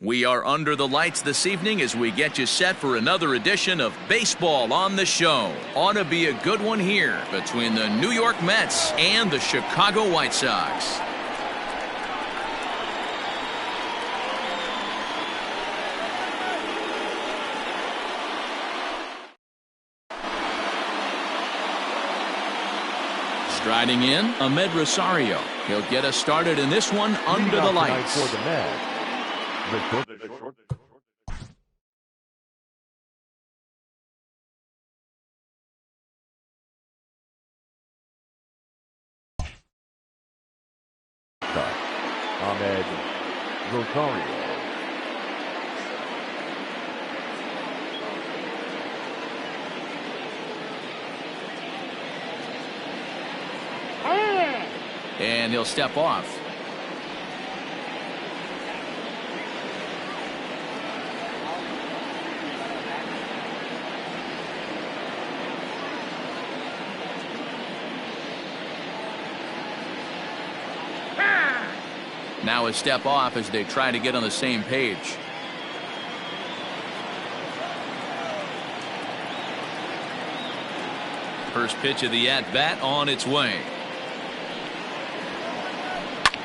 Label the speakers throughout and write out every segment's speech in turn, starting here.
Speaker 1: We are under the lights this evening as we get you set for another edition of Baseball on the Show. Ought to be a good one here between the New York Mets and the Chicago White Sox. Striding in, Ahmed Rosario. He'll get us started in this one under the lights.
Speaker 2: For the Mets. Ahmed Rosario.
Speaker 1: And he'll step off. Now a step off as they try to get on the same page. First pitch of the at-bat on its way.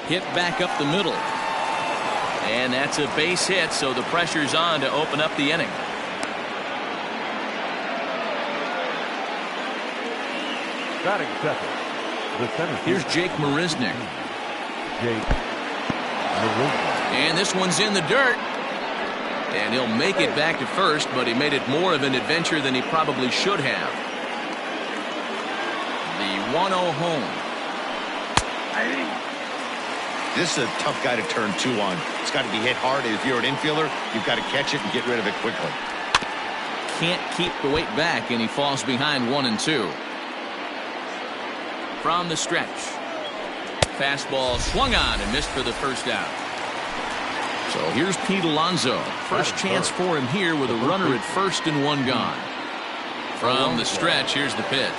Speaker 1: Hit back up the middle. And that's a base hit, so the pressure's on to open up the inning.
Speaker 2: Batting second, the center.
Speaker 1: Here's Jake Marisnick. And this one's in the dirt. And he'll make it back to first, but he made it more of an adventure than he probably should have. The 1-0 home.
Speaker 3: This is a tough guy to turn two on. It's got to be hit hard. If you're an infielder, you've got to catch it and get rid of it quickly.
Speaker 1: Can't keep the weight back, and he falls behind 1-2. From the stretch. Fastball swung on and missed for the first out. So here's Pete Alonso. First chance for him here with a runner at first and one gone. From the stretch, here's the pitch.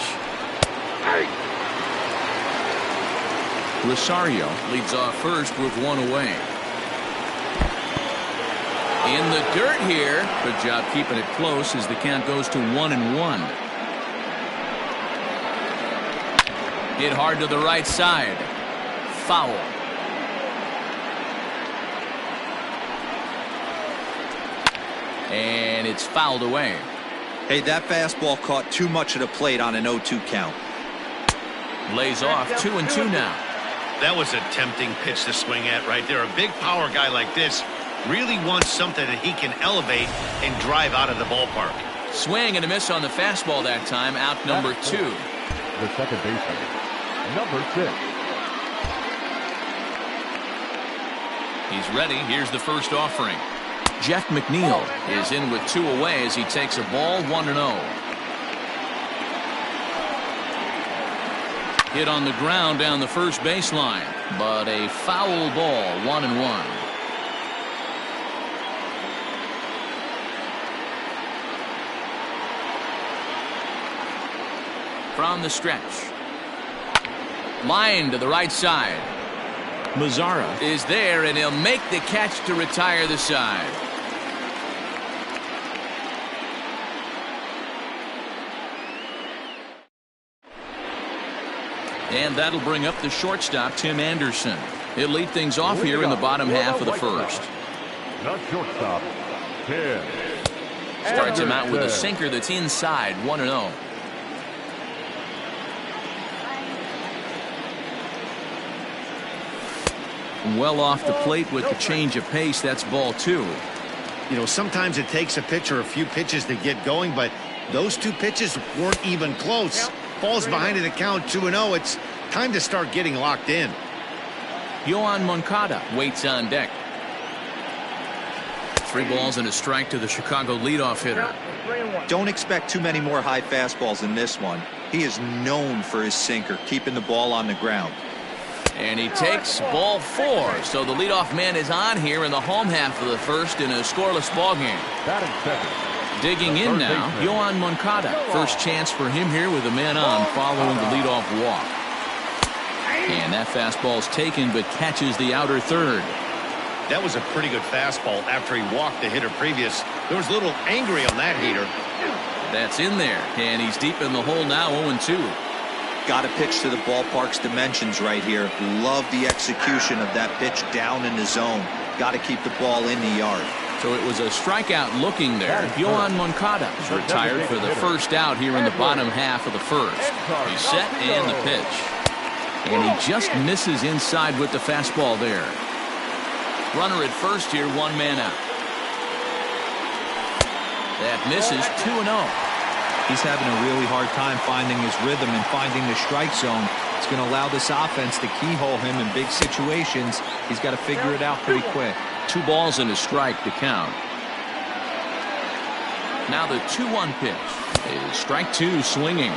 Speaker 1: Rosario leads off first with one away. In the dirt here. Good job keeping it close as the count goes to 1-1. Hit hard to the right side. Foul. And it's fouled away.
Speaker 4: Hey, that fastball caught too much of the plate on an 0-2 count.
Speaker 1: Lays off 2-2 now.
Speaker 3: That was a tempting pitch to swing at right there. A big power guy like this really wants something that he can elevate and drive out of the ballpark.
Speaker 1: Swing and a miss on the fastball that time. Out number 2.
Speaker 2: The second baseman, number 6.
Speaker 1: He's ready. Here's the first offering. Jeff McNeil is in with 2 away as he takes a ball 1-0. Hit on the ground down the first baseline, but a foul ball, 1-1. From the stretch. Line to the right side. Mazzara is there, and he'll make the catch to retire the side. And that'll bring up the shortstop, Tim Anderson. He'll lead things off here in the bottom half of the first.
Speaker 2: The shortstop, Tim.
Speaker 1: Starts him out with a sinker that's inside, 1-0. Well off the plate with the change of pace. That's ball 2.
Speaker 3: You know, sometimes it takes a pitcher a few pitches to get going, but those 2 pitches weren't even close. Falls behind in the count 2-0. It's time to start getting locked in.
Speaker 1: Yohan Moncada waits on deck. 3 balls and a strike to the Chicago leadoff hitter.
Speaker 4: Don't expect too many more high fastballs in this one. He is known for his sinker, keeping the ball on the ground.
Speaker 1: And he takes ball 4. So the leadoff man is on here in the home half of the first in a scoreless ball game.
Speaker 2: Batting second.
Speaker 1: Digging in now, Yohan Moncada. First chance for him here with a man on following the leadoff walk. And that fastball's taken but catches the outer third.
Speaker 3: That was a pretty good fastball after he walked the hitter previous. There was a little angry on that heater.
Speaker 1: That's in there, and he's deep in the hole now, 0-2.
Speaker 4: Got to pitch to the ballpark's dimensions right here. Love the execution of that pitch down in the zone. Got to keep the ball in the yard.
Speaker 1: So it was a strikeout looking there. Yohan Moncada is retired for the first out here in the bottom half of the first. He's set and the pitch. And he just misses inside with the fastball there. Runner at first here, 1 man out. That misses, 2-0.
Speaker 4: He's having a really hard time finding his rhythm and finding the strike zone. It's going to allow this offense to keyhole him in big situations. He's got to figure it out pretty quick.
Speaker 1: 2 balls and a strike to count. Now the 2-1 pitch is strike 2 swinging.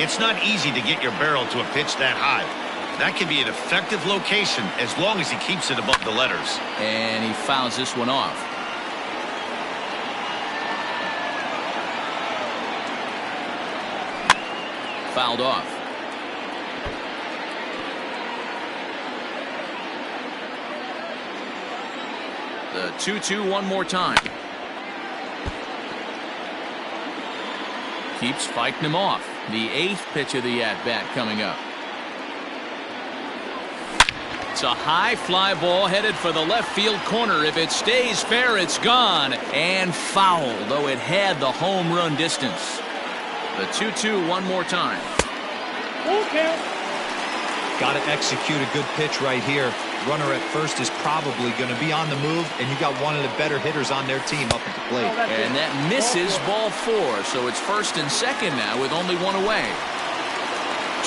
Speaker 3: It's not easy to get your barrel to a pitch that high. That can be an effective location as long as he keeps it above the letters.
Speaker 1: And he fouls this one off. Fouled off. The 2-2 one more time. Keeps fighting him off. The 8th pitch of the at-bat coming up. It's a high fly ball headed for the left field corner. If it stays fair, it's gone. And foul, though it had the home run distance. The 2-2 one more time.
Speaker 4: Got to execute a good pitch right here. Runner at first is probably going to be on the move, and you got one of the better hitters on their team up at the plate.
Speaker 1: And that misses ball 4, so it's first and second now with only 1 away.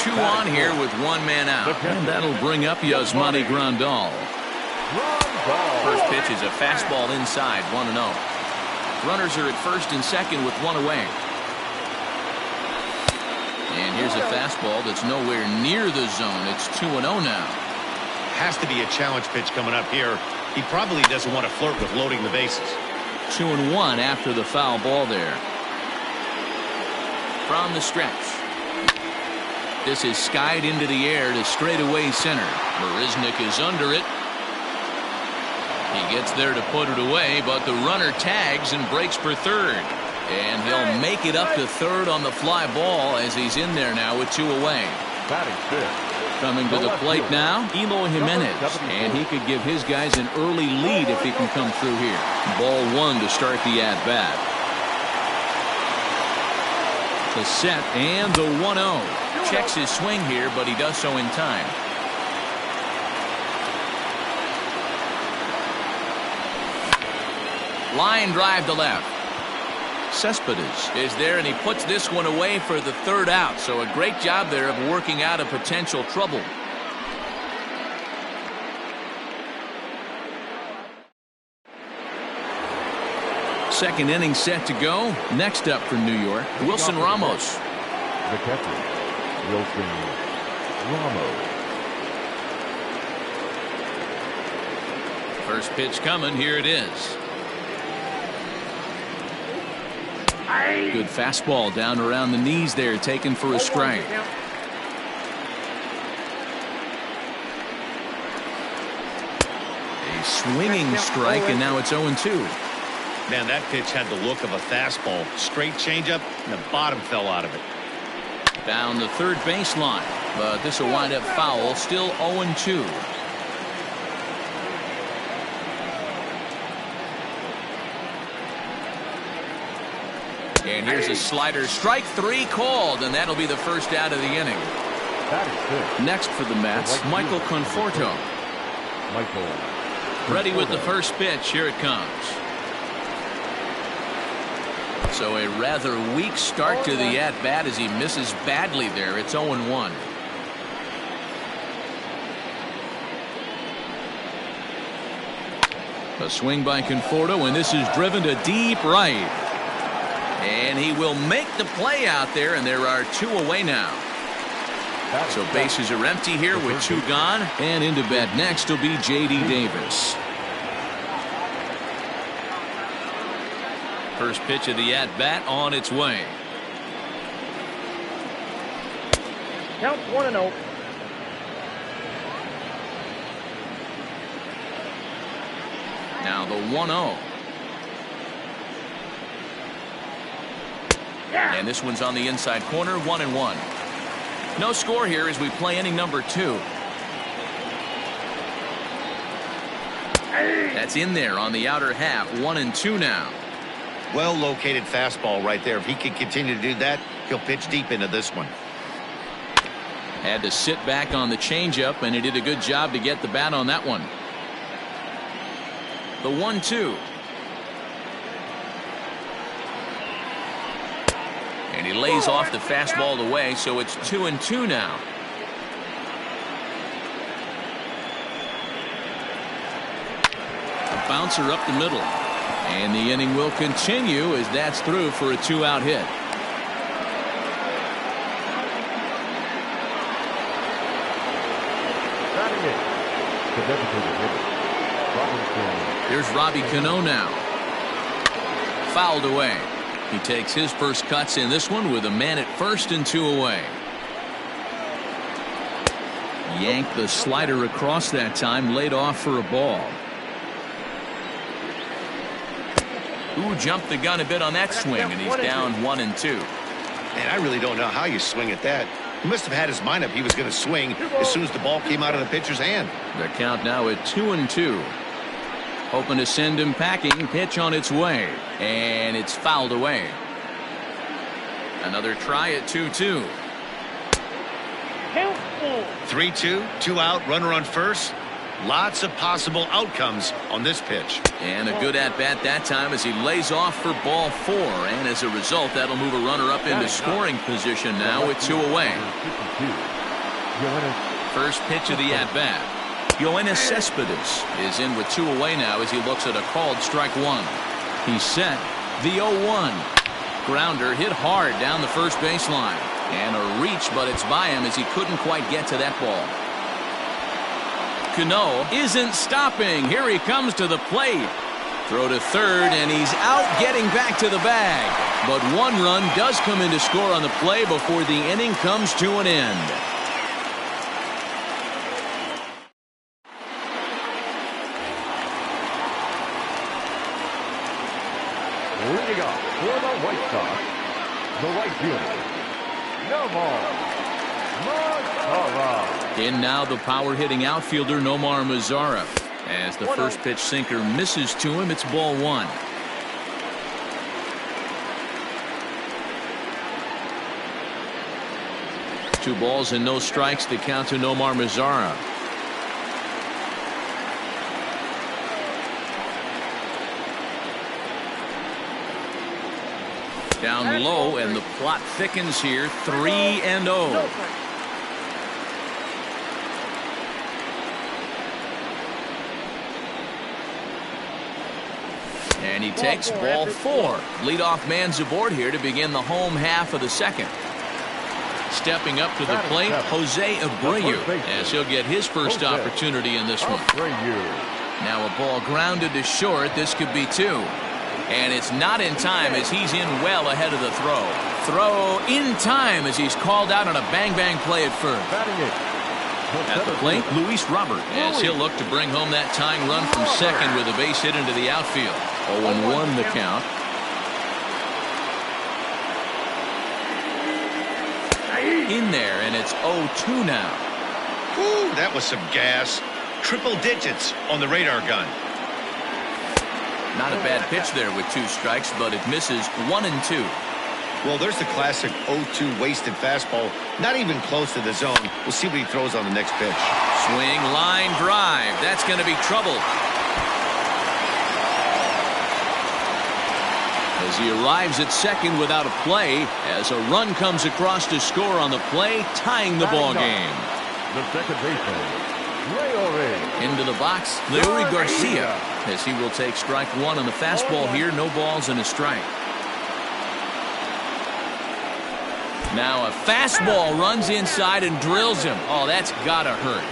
Speaker 1: 2 on here with 1 man out. And that'll bring up Yasmani Grandal. First pitch is a fastball inside, 1-0. Runners are at first and second with 1 away. And here's a fastball that's nowhere near the zone. It's 2-0 now.
Speaker 3: Has to be a challenge pitch coming up here. He probably doesn't want to flirt with loading the bases.
Speaker 1: 2-1 after the foul ball there. From the stretch. This is skied into the air to straightaway center. Marisnick is under it. He gets there to put it away, but the runner tags and breaks for third. And he'll make it up to third on the fly ball as he's in there now with 2 away. Coming to the plate now, Eloy Jimenez. And he could give his guys an early lead if he can come through here. Ball 1 to start the at-bat. The set and the 1-0. Checks his swing here, but he does so in time. Line drive to left. Cespedes is there, and he puts this one away for the 3rd out. So a great job there of working out a potential trouble. Second inning set to go. Next up for New York, Wilson Ramos.
Speaker 2: The catcher, Wilson Ramos.
Speaker 1: First pitch coming. Here it is. Good fastball down around the knees there, taken for a strike. A swinging strike, and now it's 0-2.
Speaker 3: Man, that pitch had the look of a fastball. Straight changeup, and the bottom fell out of it.
Speaker 1: Down the third baseline, but this will wind up foul. Still 0-2. And here's a slider. Strike 3 called, and that'll be the first out of the inning. Next for the Mets, Michael Conforto. Ready with the first pitch. Here it comes. So a rather weak start to the at-bat as he misses badly there. It's 0-1. A swing by Conforto, and this is driven to deep right. And he will make the play out there, and there are 2 away now. So bases are empty here with 2 gone. And into bat next will be J.D. Davis. First pitch of the at-bat on its way.
Speaker 5: Count 1-0.
Speaker 1: Now the 1-0. And this one's on the inside corner, 1-1. No score here as we play inning number 2. That's in there on the outer half, 1-2 now.
Speaker 3: Well located fastball right there. If he can continue to do that, he'll pitch deep into this one.
Speaker 1: Had to sit back on the changeup, and he did a good job to get the bat on that one. The 1-2. And he lays off the fastball away, so it's 2-2 now. A bouncer up the middle. And the inning will continue as that's through for a 2-out hit. Here's Robbie Cano now. Fouled away. He takes his first cuts in this one with a man at first and 2 away. Yanked the slider across that time, laid off for a ball. Ooh, jumped the gun a bit on that swing, and he's down 1-2.
Speaker 3: And I really don't know how you swing at that. He must have had his mind up he was going to swing as soon as the ball came out of the pitcher's hand.
Speaker 1: The count now at 2-2. Hoping to send him packing. Pitch on its way. And it's fouled away. Another try at 2-2.
Speaker 3: 3-2, 2 out, runner on first. Lots of possible outcomes on this pitch.
Speaker 1: And a good at-bat that time as he lays off for ball 4. And as a result, that'll move a runner up into scoring position now with 2 away. First pitch of the at-bat. Yoenis Cespedes is in with 2 away now as he looks at a called strike 1. He's set. The 0-1. Grounder hit hard down the first baseline. And a reach, but it's by him as he couldn't quite get to that ball. Cano isn't stopping. Here he comes to the plate. Throw to third, and he's out getting back to the bag. But 1 run does come in to score on the play before the inning comes to an end.
Speaker 2: Leading up for the White Sox, the right fielder, Mazara.
Speaker 1: In now the power-hitting outfielder Nomar Mazara. As the first pitch sinker misses to him, it's ball 1. Two balls and no strikes to count to Nomar Mazara. Down low, and the plot thickens here. 3-0. And he takes ball 4. Leadoff man's aboard here to begin the home half of the second. Stepping up to the plate, Jose Abreu, as he'll get his first opportunity in this one. Now a ball grounded to short. This could be 2. And it's not in time as he's in well ahead of the throw. Throw in time as he's called out on a bang-bang play at first. At the plate, Luis Robert, as he'll look to bring home that tying run from second with a base hit into the outfield. 0-1 the count. In there, and it's 0-2 now.
Speaker 3: Woo, that was some gas. Triple digits on the radar gun.
Speaker 1: Not a bad pitch there with 2 strikes, but it misses 1-2.
Speaker 3: Well, there's the classic 0-2 wasted fastball. Not even close to the zone. We'll see what he throws on the next pitch.
Speaker 1: Swing, line drive. That's going to be trouble. As he arrives at second without a play, as a run comes across to score on the play, tying the ball game.
Speaker 2: The second baseman,
Speaker 1: into the box, Leury Garcia, as he will take strike 1 on the fastball here. No balls and a strike. Now a fastball runs inside and drills him. Oh, that's gotta hurt.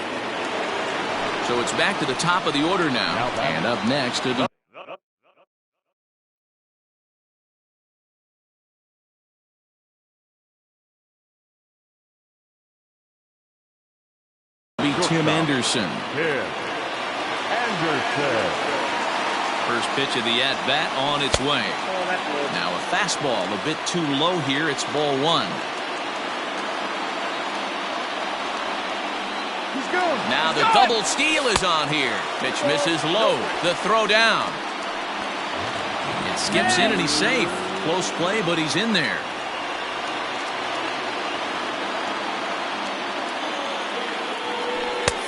Speaker 1: So it's back to the top of the order now. And up next to the Tim Anderson. First pitch of the at-bat on its way.
Speaker 5: Oh, that's low.
Speaker 1: Now a fastball a bit too low here. It's ball one.
Speaker 2: He's gone.
Speaker 1: Now the double steal is on here. Pitch misses low. The throw down. It skips in and he's safe. Close play, but he's in there.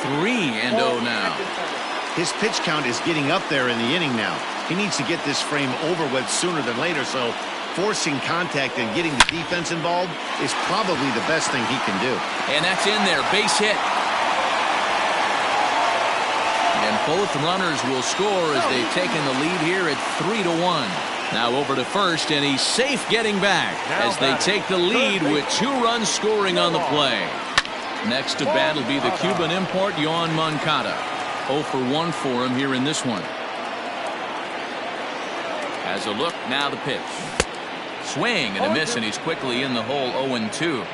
Speaker 1: Three and oh now.
Speaker 3: His pitch count is getting up there in the inning now. He needs to get this frame over with sooner than later, so forcing contact and getting the defense involved is probably the best thing he can do.
Speaker 1: And that's in there. Base hit. And both runners will score as they've taken the lead here at 3-1. Now over to first, and he's safe getting back as they take the lead with 2 runs scoring on the play. Next to bat will be the Cuban import, Joehl98. 0 for 1 for him here in this one. Has a look, now the pitch. Swing and a miss, and he's quickly in the hole. 0-2.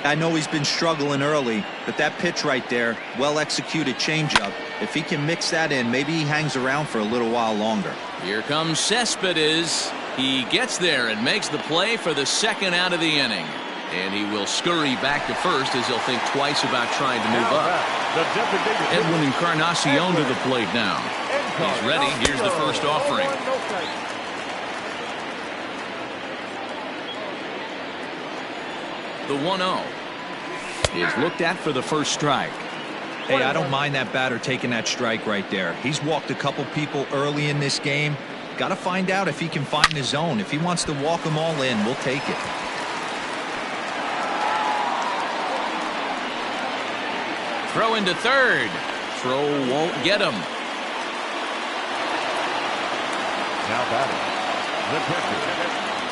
Speaker 4: I know he's been struggling early, but that pitch right there, well-executed changeup. If he can mix that in, maybe he hangs around for a little while longer.
Speaker 1: Here comes Cespedes. He gets there and makes the play for the second out of the inning. And he will scurry back to first as he'll think twice about trying to move up. Edwin Encarnacion to the plate now. He's ready. Here's the first offering. The 1-0 is looked at for the first strike.
Speaker 4: Hey, I don't mind that batter taking that strike right there. He's walked a couple people early in this game. Got to find out if he can find his zone. If he wants to walk them all in, we'll take it.
Speaker 1: Throw into third. Throw won't get him.
Speaker 2: Now batting, the pitcher,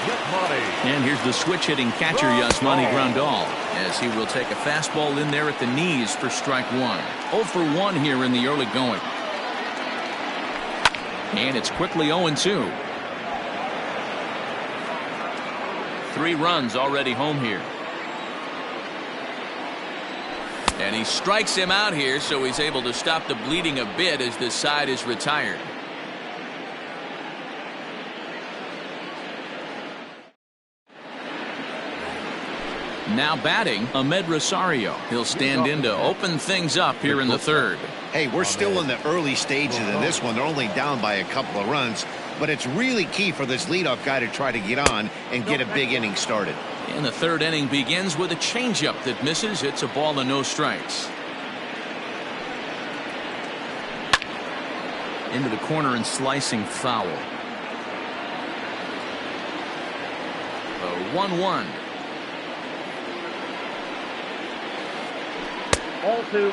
Speaker 2: Joehl98.
Speaker 1: And here's the switch-hitting catcher, Yasmani Grandal, as he will take a fastball in there at the knees for strike 1. 0 for 1 here in the early going. And it's quickly 0-2. 3 runs already home here. And he strikes him out here, so he's able to stop the bleeding a bit as this side is retired. Now batting, Ahmed Rosario. He'll stand in to open things up here in the third.
Speaker 3: Hey, we're still in the early stages of this one. They're only down by a couple of runs, but it's really key for this leadoff guy to try to get on and get a big inning started.
Speaker 1: And the third inning begins with a changeup that misses. It's a ball and no strikes. Into the corner and slicing foul. The 1-1.
Speaker 5: 0-2.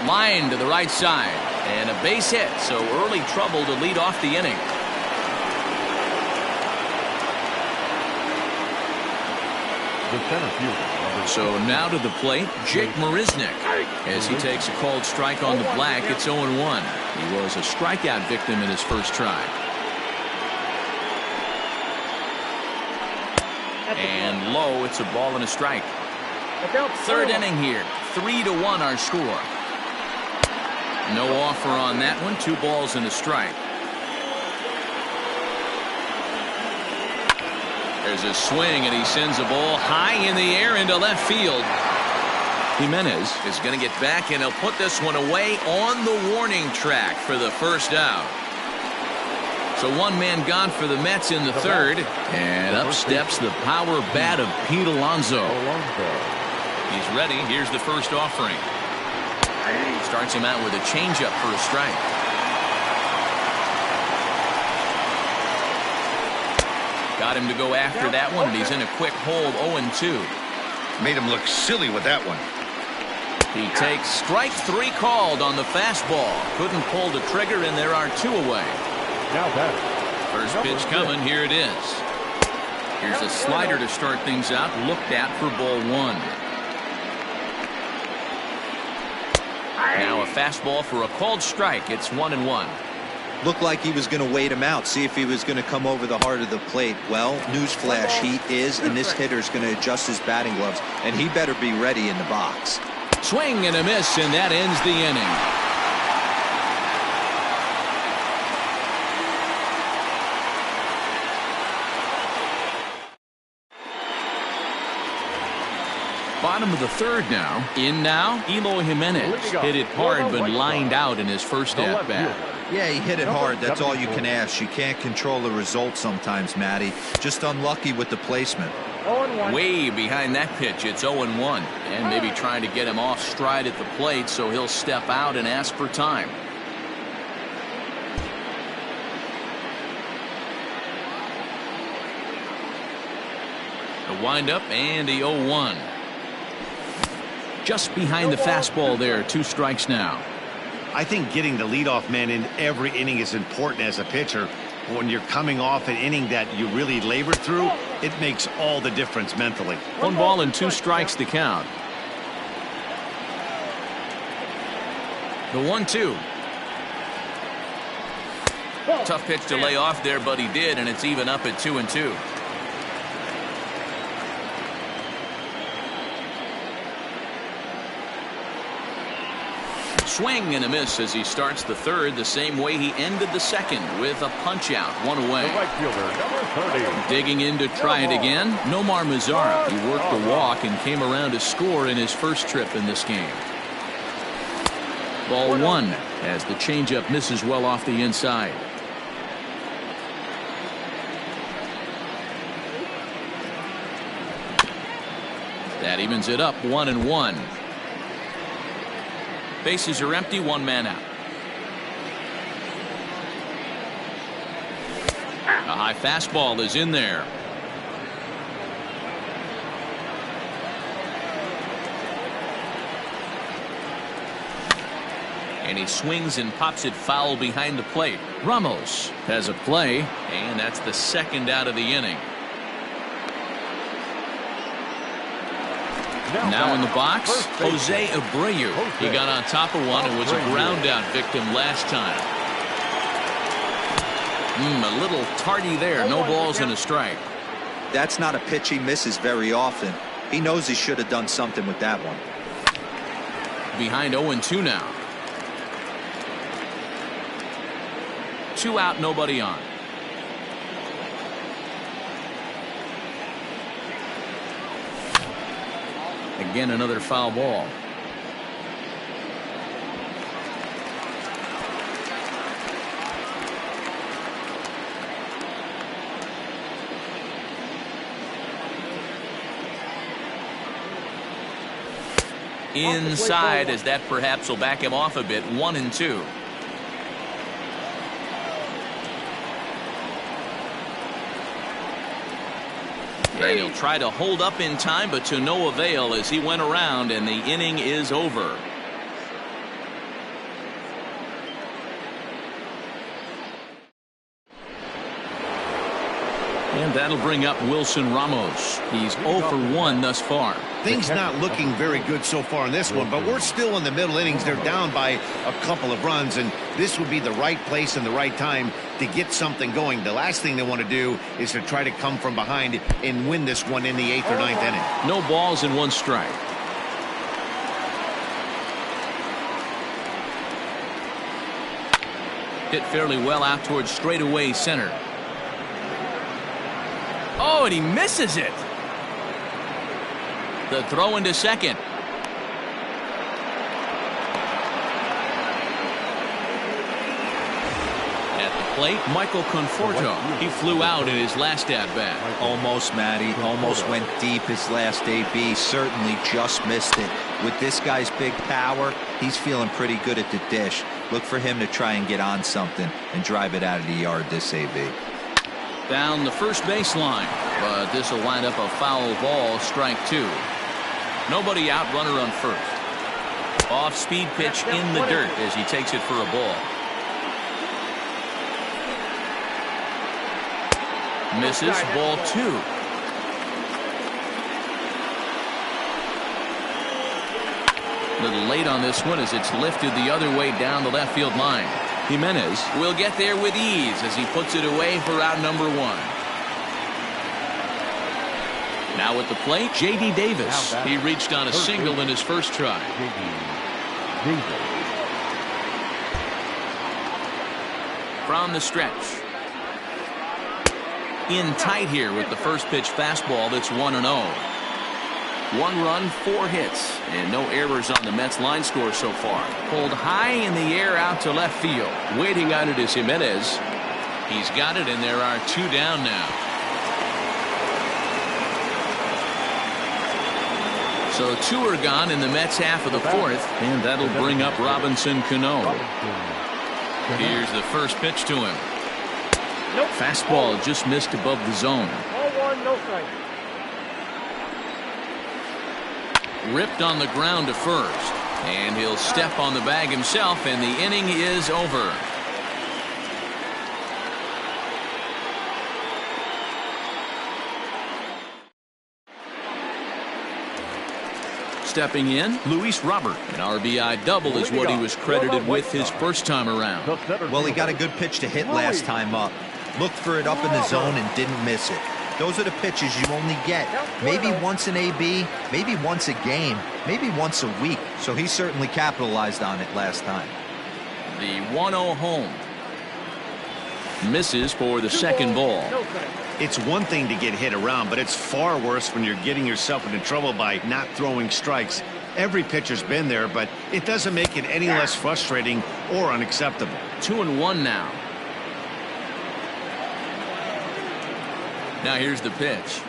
Speaker 1: Line to the right side. And a base hit, so early trouble to lead off the inning.
Speaker 2: The center fielder.
Speaker 1: So now to the plate, Jake Marisnick. As he takes a called strike on the black, it's 0-1. He was a strikeout victim in his first try. And low, it's a ball and a strike. Third inning here, 3-1 our score. No offer on that one. 2 balls and a strike. There's a swing, and he sends a ball high in the air into left field. Jimenez is going to get back, and he'll put this one away on the warning track for the first out. So 1 man gone for the Mets in the third, and up steps the power bat of Pete Alonso. He's ready. Here's the first offering. Starts him out with a changeup for a strike. Got him to go after that one, and he's in a quick hold. 0-2.
Speaker 3: Made him look silly with that one.
Speaker 1: He takes strike 3 called on the fastball. Couldn't pull the trigger, and there are 2 away.
Speaker 2: Now batting.
Speaker 1: First pitch coming. Here it is. Here's a slider to start things out. Looked at for ball 1. Now a fastball for a called strike. It's 1-1.
Speaker 4: Looked like he was going to wait him out, see if he was going to come over the heart of the plate. Well, newsflash, he is, and this hitter's going to adjust his batting gloves, and he better be ready in the box.
Speaker 1: Swing and a miss, and that ends the inning. Bottom of the third now. In now, Eloy Jimenez hit it hard but lined out in his first at bat.
Speaker 4: Yeah, he hit it hard. That's all you can ask. You can't control the result sometimes, Matty. Just unlucky with the placement.
Speaker 1: Way behind that pitch. It's 0-1. And maybe trying to get him off stride at the plate so he'll step out and ask for time. The windup and the 0-1. Just behind the fastball there. 2 strikes now.
Speaker 3: I think getting the leadoff man in every inning is important as a pitcher. When you're coming off an inning that you really labored through, it makes all the difference mentally.
Speaker 1: 1 ball and 2 strikes to count. The 1-2. Tough pitch to lay off there, but he did, and it's even up at 2-2. Swing and a miss as he starts the third the same way he ended the second, with a punch out, 1 away.
Speaker 2: The right fielder, number 30.
Speaker 1: Digging in to try it again, Nomar Mazara. He worked the walk and came around to score in his first trip in this game. Ball 1 as the changeup misses well off the inside. That evens it up, 1-1. Bases are empty, 1 man out. A high fastball is in there. And he swings and pops it foul behind the plate. Ramos has a play, and that's the second out of the inning. Now in the box, Jose Abreu. He got on top of one and was a ground out victim last time. A little tardy there. No balls and a strike.
Speaker 4: That's not a pitch he misses very often. He knows he should have done something with that one.
Speaker 1: Behind 0-2 now. 2 out, nobody on. Again, another foul ball. Inside, as that perhaps will back him off a bit. 1-2. And he'll try to hold up in time, but to no avail as he went around, and the inning is over. And that'll bring up Wilson Ramos. He's 0 for 1 thus far.
Speaker 3: Things not looking very good so far in this one, but we're still in the middle innings. They're down by a couple of runs, and this would be the right place and the right time to get something going. The last thing they want to do is to try to come from behind and win this one in the 8th or 9th inning.
Speaker 1: No balls and 1 strike. Hit fairly well out towards straightaway center. Oh, and he misses it. The throw into second. At the plate, Michael Conforto. He flew out in his last at-bat.
Speaker 4: Almost, Matty. Almost went deep his last AB. Certainly just missed it. With this guy's big power, he's feeling pretty good at the dish. Look for him to try and get on something and drive it out of the yard this AB.
Speaker 1: Down the first baseline, but this will wind up a foul ball, strike 2. Nobody out, runner on first. Off-speed pitch in the dirt as he takes it for a ball. Misses, ball 2. A little late on this one as it's lifted the other way down the left field line. Jimenez will get there with ease as he puts it away for out number 1. Now at the plate, J.D. Davis. He reached on a single in his first try. From the stretch. In tight here with the first pitch fastball that's 1-0. 1 run, 4 hits, and no errors on the Mets line score so far. Pulled high in the air out to left field. Waiting on it is Jimenez. He's got it, and there are 2 down now. So 2 are gone in the Mets half of the 4th, and that'll bring up Robinson Cano. Here's the first pitch to him.
Speaker 5: Nope.
Speaker 1: Fastball just missed above the zone.
Speaker 5: 0-1, no strike.
Speaker 1: Ripped on the ground to first, and he'll step on the bag himself, and the inning is over. Stepping in, Luis Robert. An RBI double is what he was credited with his first time around.
Speaker 4: Well, he got a good pitch to hit last time up. Looked for it up in the zone and didn't miss it. Those are the pitches you only get maybe once an AB, maybe once a game, maybe once a week. So he certainly capitalized on it last time.
Speaker 1: The 1-0 home. Misses for the second ball.
Speaker 3: It's one thing to get hit around, but it's far worse when you're getting yourself into trouble by not throwing strikes. Every pitcher's been there, but it doesn't make it any less frustrating or unacceptable.
Speaker 1: 2-1 now. Now here's the pitch.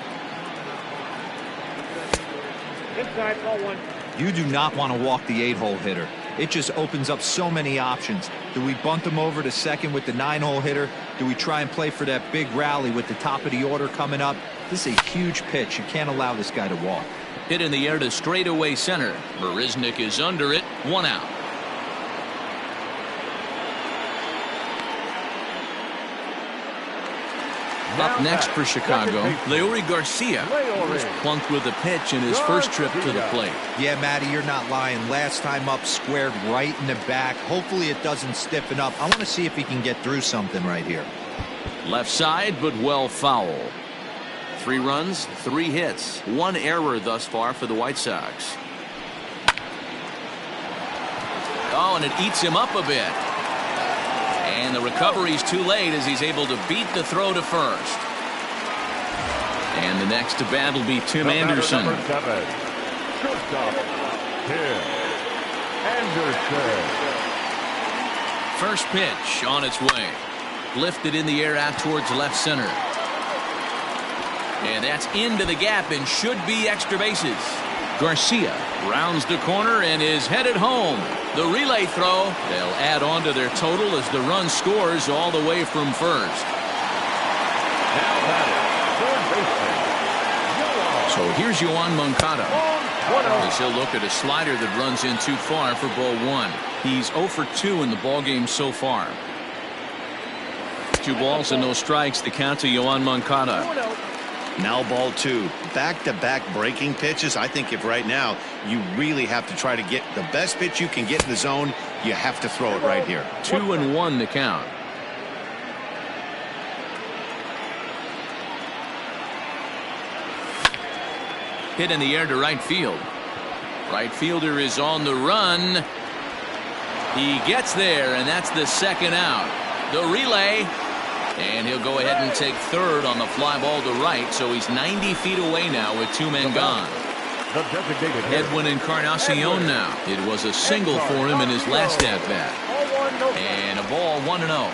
Speaker 5: Inside, ball 1.
Speaker 4: You do not want to walk the 8-hole hitter. It just opens up so many options. Do we bunt him over to second with the 9-hole hitter? Do we try and play for that big rally with the top of the order coming up? This is a huge pitch. You can't allow this guy to walk.
Speaker 1: Hit in the air to straightaway center. Marisnik is under it. 1 out. Up next for Chicago, Leury Garcia was plunked with a pitch in his first trip to the plate.
Speaker 4: Yeah, Matty, you're not lying. Last time up, squared right in the back. Hopefully it doesn't stiffen up. I want to see if he can get through something right here.
Speaker 1: Left side, but well foul. 3 runs, 3 hits, 1 error thus far for the White Sox. Oh, and it eats him up a bit. And the recovery's too late as he's able to beat the throw to first. And the next to bat will be Tim Anderson.
Speaker 2: Number 7. Shortstop, Tim Anderson.
Speaker 1: First pitch on its way. Lifted in the air out towards left center. And that's into the gap and should be extra bases. Garcia rounds the corner and is headed home. The relay throw, they'll add on to their total as the run scores all the way from first.
Speaker 2: Now batting, third baseman,
Speaker 1: So here's Yoan Moncada. As he'll look at a slider that runs in too far for ball 1. He's 0 for 2 in the ballgame so far. 2 balls and no strikes. The count to Yoan Moncada.
Speaker 3: Now ball 2. Back-to-back breaking pitches. I think if right now you really have to try to get the best pitch you can get in the zone, you have to throw it right here.
Speaker 1: 2-1 the count. Hit in the air to right field. Right fielder is on the run. He gets there, and that's the second out. The relay. And he'll go ahead and take third on the fly ball to right, so he's 90 feet away now with 2 men gone. Edwin Encarnacion now. It was a single for him in his last at-bat. And a ball 1-0.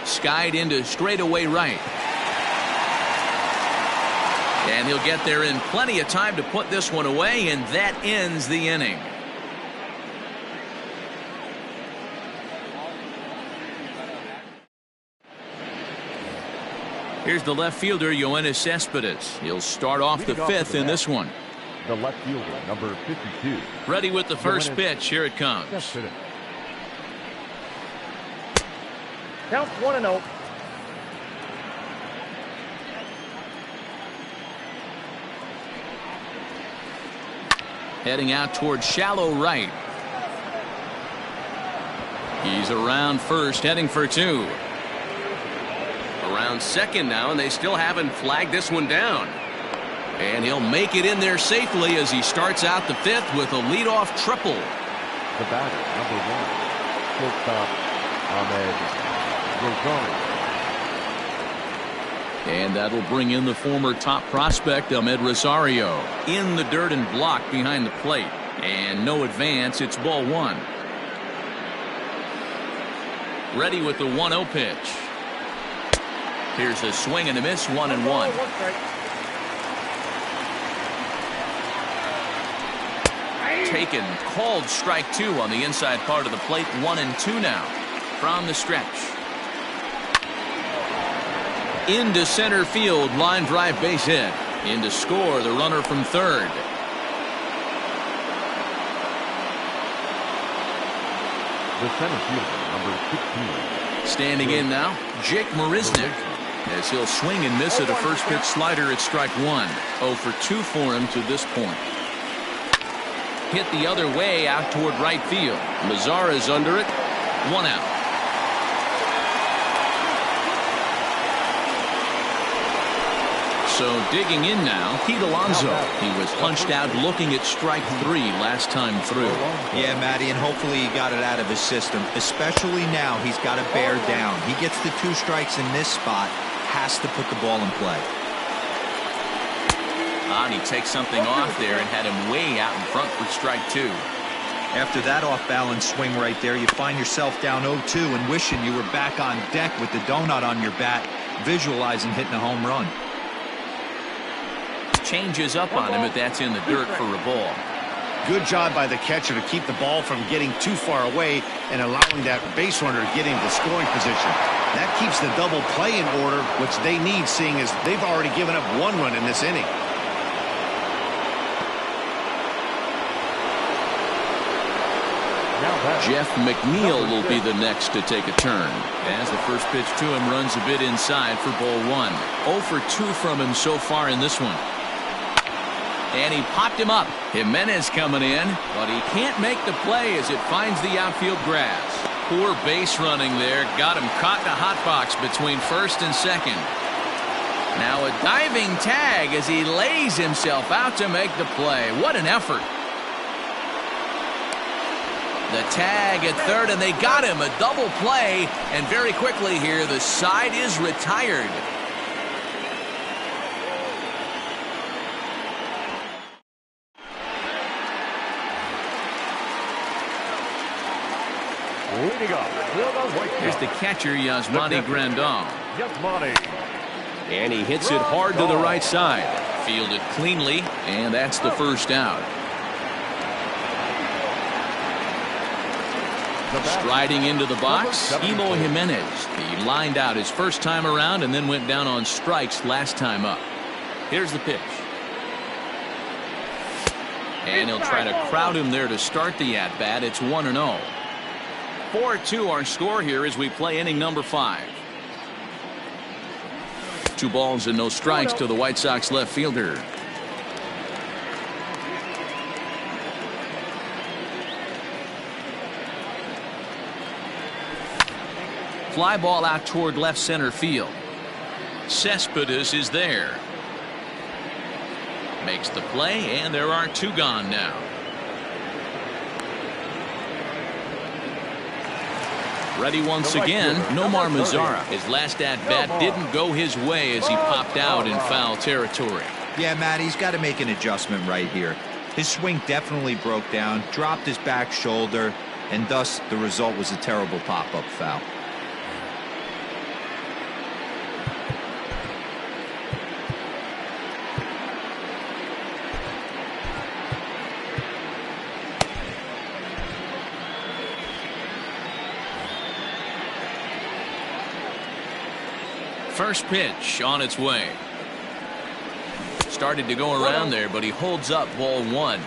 Speaker 1: Skied into straightaway right. And he'll get there in plenty of time to put this one away, and that ends the inning. Here's the left fielder, Yoenis Cespedes. He'll start off the 5th in this one.
Speaker 2: The left fielder, number 52.
Speaker 1: Ready with the first pitch. Here it comes.
Speaker 5: Count 1-0.
Speaker 1: Heading out towards shallow right. He's around first, heading for two.
Speaker 6: Around second now, and they still haven't flagged this one down.
Speaker 1: And he'll make it in there safely as he starts out the fifth with a leadoff triple.
Speaker 2: The batter, number one, shortstop Ahmed Rosario.
Speaker 1: And that'll bring in the former top prospect, Ahmed Rosario, in the dirt and blocked behind the plate. And no advance, it's ball one. Ready with the 1-0 pitch. Here's a swing and a miss, 1-1. Taken, called strike two on the inside part of the plate. 1-2 now from the stretch. Into center field, line drive base hit. In to score the runner from third.
Speaker 2: The center fielder, number 16.
Speaker 1: Standing in now, Jake Marisnick. As he'll swing and miss at a first pitch slider at strike one. 0 for 2 for him to this point. Hit the other way out toward right field. Mazzara's under it. 1 out. So digging in now, Pete Alonso. He was punched out looking at strike 3 last time through.
Speaker 4: Yeah, Matty, and hopefully he got it out of his system. Especially now, he's got to bear down. He gets the 2 strikes in this spot, has to put the ball in play.
Speaker 1: And he takes something off there and had him way out in front for strike 2.
Speaker 4: After that off-balance swing right there, you find yourself down 0-2 and wishing you were back on deck with the donut on your bat, visualizing hitting a home run.
Speaker 1: Changes up on him, but that's in the dirt for a ball.
Speaker 3: Good job by the catcher to keep the ball from getting too far away and allowing that base runner to get into scoring position. That keeps the double play in order, which they need, seeing as they've already given up 1 run in this inning.
Speaker 1: Jeff McNeil will be the next to take a turn. As the first pitch to him runs a bit inside for ball 1. 0 for 2 from him so far in this one. And he popped him up. Jimenez coming in, but he can't make the play as it finds the outfield grass. Poor base running there. Got him caught in a hot box between first and second. Now a diving tag as he lays himself out to make the play. What an effort. The tag at third, and they got him. A double play, and very quickly here, the side is retired.
Speaker 2: Leading up for the White Sox.
Speaker 1: Here's the catcher, Yasmani Grandal.
Speaker 2: Yasmani.
Speaker 6: And he hits it hard to the right side.
Speaker 1: Fielded cleanly, and that's the first out. Striding into the box, Eloy Jimenez. He lined out his first time around and then went down on strikes last time up. Here's the pitch. And he'll try to crowd him there to start the at-bat. It's 1-0. 4-2 our score here as we play inning number 5. 2 balls and no strikes to the White Sox left fielder. Fly ball out toward left center field. Cespedes is there. Makes the play, and there are 2 gone now. Ready once again, Nomar Mazara. His last at-bat didn't go his way as he popped out in foul territory.
Speaker 4: Yeah, Matt, he's got to make an adjustment right here. His swing definitely broke down, dropped his back shoulder, and thus the result was a terrible pop-up foul.
Speaker 1: First pitch on its way. Started to go around there, but he holds up ball 1.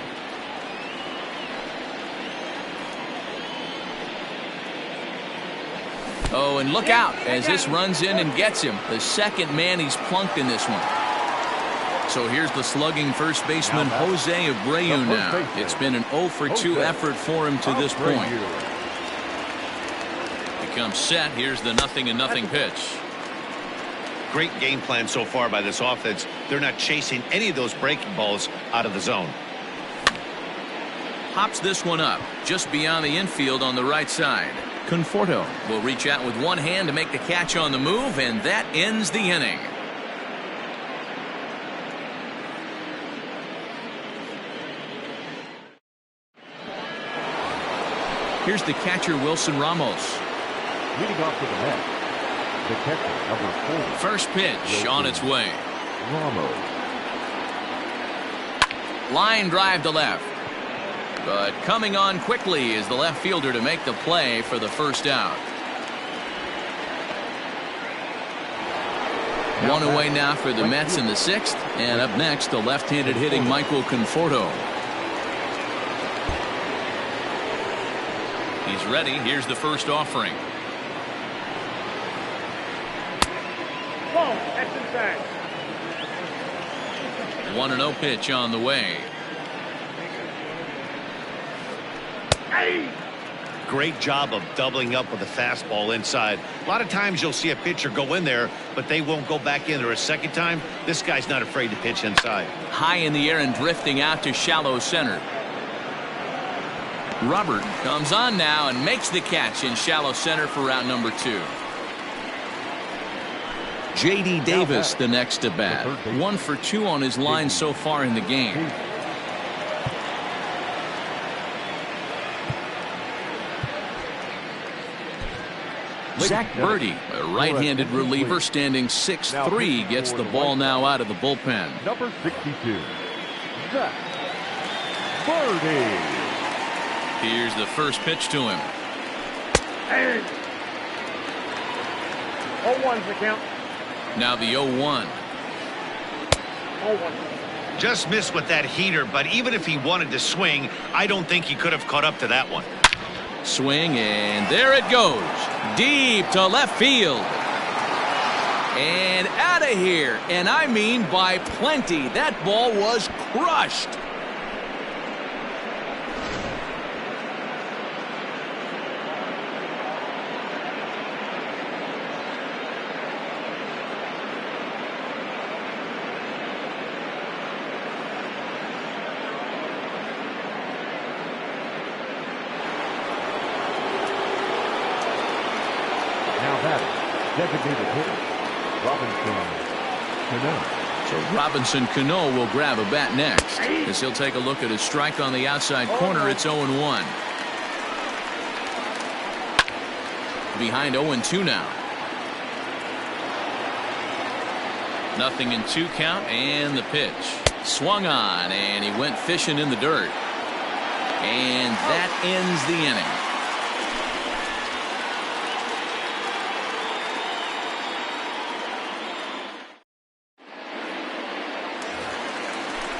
Speaker 1: Oh, and look out as this runs in and gets him. The second man he's plunked in this one. So here's the slugging first baseman Jose Abreu now. It's been an 0 for 2 effort for him to this point. Becomes set. Here's the 0-0 pitch.
Speaker 3: Great game plan so far by this offense. They're not chasing any of those breaking balls out of the zone.
Speaker 1: Pops this one up just beyond the infield on the right side. Conforto will reach out with one hand to make the catch on the move, and that ends the inning. Here's the catcher, Wilson Ramos.
Speaker 2: Leading off to the net, the catcher, number 4.
Speaker 1: First pitch on its way.
Speaker 2: Ramos.
Speaker 1: Line drive to left. But coming on quickly is the left fielder to make the play for the first out. One away now for the Mets in the 6th. And up next, the left-handed hitting Michael Conforto. He's ready. Here's the first offering.
Speaker 5: Whoa, that's inside.
Speaker 1: 1-0 pitch on the way.
Speaker 3: Great job of doubling up with a fastball inside. A lot of times you'll see a pitcher go in there, but they won't go back in there a second time. This guy's not afraid to pitch inside.
Speaker 1: High in the air and drifting out to shallow center. Robert comes on now and makes the catch in shallow center for route number 2. J.D. Davis the next to bat. 1 for 2 on his line so far in the game. Zach Birdie, a right-handed reliever standing 6'3", gets the ball now out of the bullpen.
Speaker 2: Number 62, Zach Birdie.
Speaker 1: Here's the first pitch to him.
Speaker 5: 0-1's the count.
Speaker 1: Now the 0-1.
Speaker 5: 0-1.
Speaker 3: Just missed with that heater, but even if he wanted to swing, I don't think he could have caught up to that one.
Speaker 1: Swing, and there it goes. Deep to left field. And out of here. And I mean by plenty. That ball was crushed.
Speaker 2: Designated hitter, Robinson Cano.
Speaker 1: So Robinson Cano will grab a bat next, as he'll take a look at his strike on the outside corner. It's 0-1. Behind 0-2 now. 0-2 count, and the pitch. Swung on, and he went fishing in the dirt. And that ends the inning.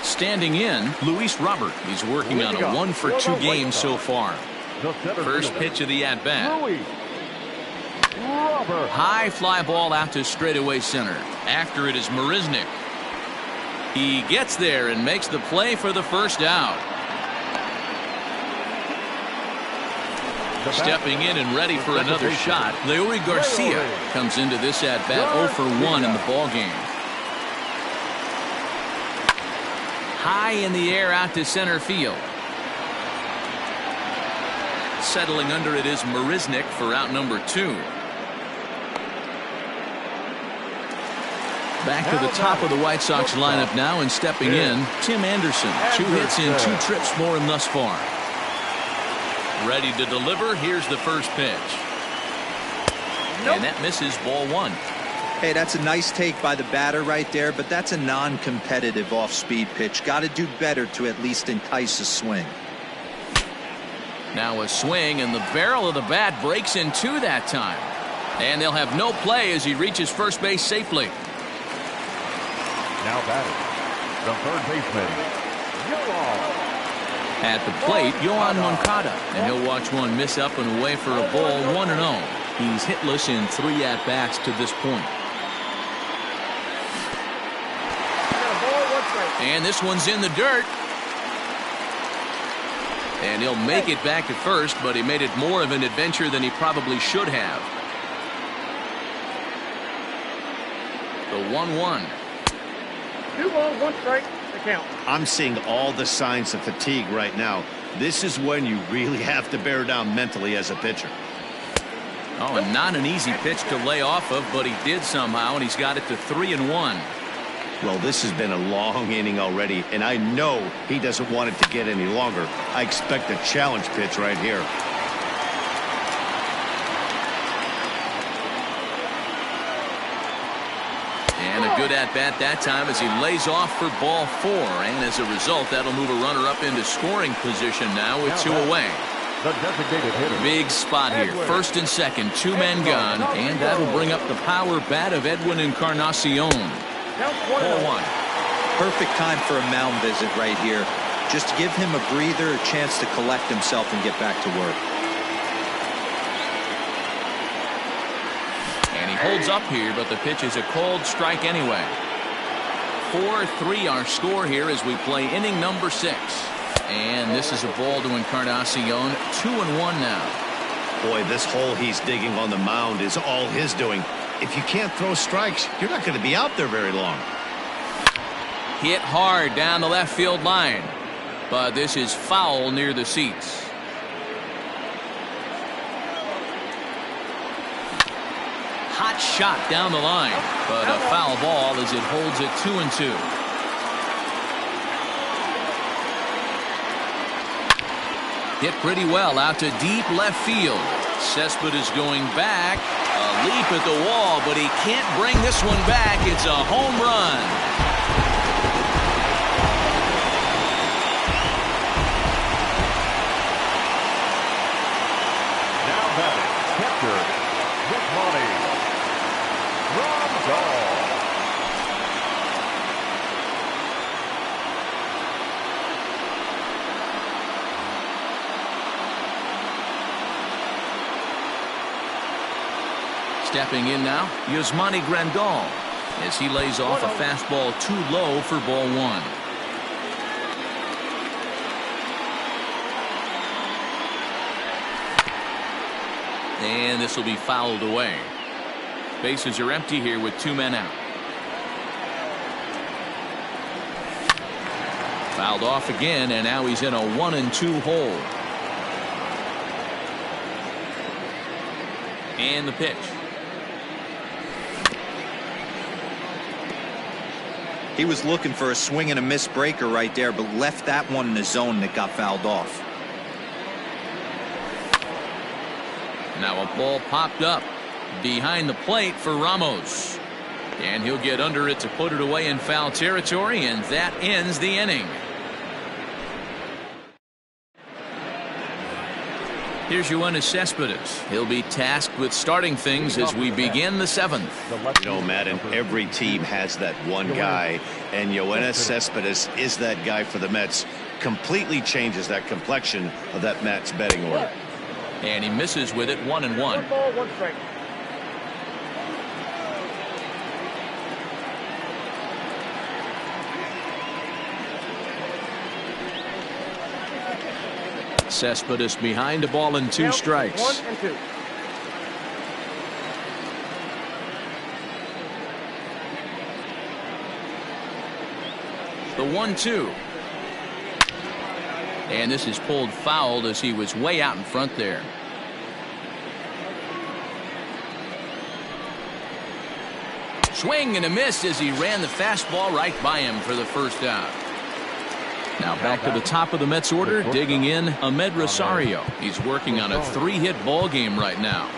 Speaker 1: Standing in, Luis Robert. He's working on a 1 for 2 game so far. First pitch of the at-bat. High fly ball out to straightaway center. After it is Marisnick. He gets there and makes the play for the first out. Stepping in and ready for another shot, Leury Garcia comes into this at-bat 0 for 1 in the ballgame. High in the air out to center field. Settling under it is Marisnick for out number 2. Back to the top of the White Sox lineup now, and stepping in, Tim Anderson. 2 hits in 2 trips for him thus far. Ready to deliver. Here's the first pitch. And that misses, ball 1.
Speaker 4: Hey, that's a nice take by the batter right there, but that's a non-competitive off-speed pitch. Got to do better to at least entice a swing.
Speaker 1: Now a swing, and the barrel of the bat breaks in 2 that time. And they'll have no play as he reaches first base safely.
Speaker 2: Now batting, the third baseman, Joehl.
Speaker 1: At the plate, Yohan Moncada, and he'll watch one miss up and away for a ball, 1-0. He's hitless in 3 at-bats to this point. And this one's in the dirt. And he'll make it back to first, but he made it more of an adventure than he probably should have. The 1-1.
Speaker 5: 2 balls, 1 strike, the count.
Speaker 3: I'm seeing all the signs of fatigue right now. This is when you really have to bear down mentally as a pitcher.
Speaker 1: Oh, and not an easy pitch to lay off of, but he did somehow, and he's got it to 3-1.
Speaker 3: Well, this has been a long inning already, and I know he doesn't want it to get any longer. I expect a challenge pitch right here.
Speaker 1: And a good at-bat that time as he lays off for ball 4. And as a result, that'll move a runner up into scoring position now with 2 away.
Speaker 2: The designated hitter.
Speaker 1: Big spot here. First and second, 2 men gone. And that'll bring up the power bat of Edwin Encarnacion. 4-1.
Speaker 4: Perfect time for a mound visit right here. Just to give him a breather, a chance to collect himself and get back to work.
Speaker 1: And he holds up here, but the pitch is a called strike anyway. 4-3 our score here as we play inning number 6. And this is a ball to Encarnacion. 2-1 now.
Speaker 3: Boy, this hole he's digging on the mound is all his doing. If you can't throw strikes, you're not going to be out there very long.
Speaker 1: Hit hard down the left field line. But this is foul near the seats. Hot shot down the line. But a foul ball as it holds it 2-2. Hit pretty well out to deep left field. Cespedes going back. A leap at the wall, but he can't bring this one back. It's a home run.
Speaker 2: Now batting, catcher, Joehl98.
Speaker 1: Stepping in now, Yasmani Grandal as he lays off a fastball too low for ball 1. And this will be fouled away. Bases are empty here with 2 men out. Fouled off again, and now he's in a 1-2 hole. And the pitch.
Speaker 4: He was looking for a swing and a miss breaker right there, but left that one in the zone that got fouled off.
Speaker 1: Now a ball popped up behind the plate for Ramos. And he'll get under it to put it away in foul territory, and that ends the inning. Here's Yoenis Cespedes. He'll be tasked with starting things as we begin the 7th.
Speaker 3: You know, Madden, every team has that one guy, and Yoenis Cespedes is that guy for the Mets. Completely changes that complexion of that Mets betting order.
Speaker 1: And he misses with it. 1-1.
Speaker 5: 1 ball, 1 strike.
Speaker 1: Cespedes behind a ball and 2 strikes.
Speaker 5: 1-2.
Speaker 1: The 1-2. And this is pulled foul as he was way out in front there. Swing and a miss as he ran the fastball right by him for the first out. Now back to the top of the Mets order, digging in Ahmed Rosario. He's working on a 3-hit ball game right now.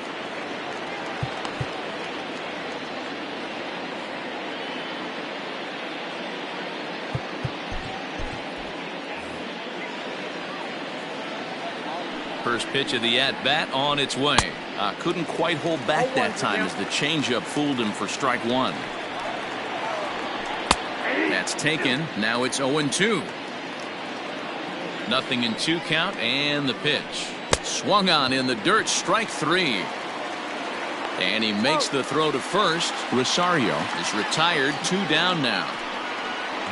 Speaker 1: First pitch of the at-bat on its way. Couldn't quite hold back that time as the changeup fooled him for strike 1. That's taken. Now it's 0-2. Nothing in 2 count, and the pitch. Swung on in the dirt, strike 3. And he makes the throw to first. Rosario is retired, 2 down now.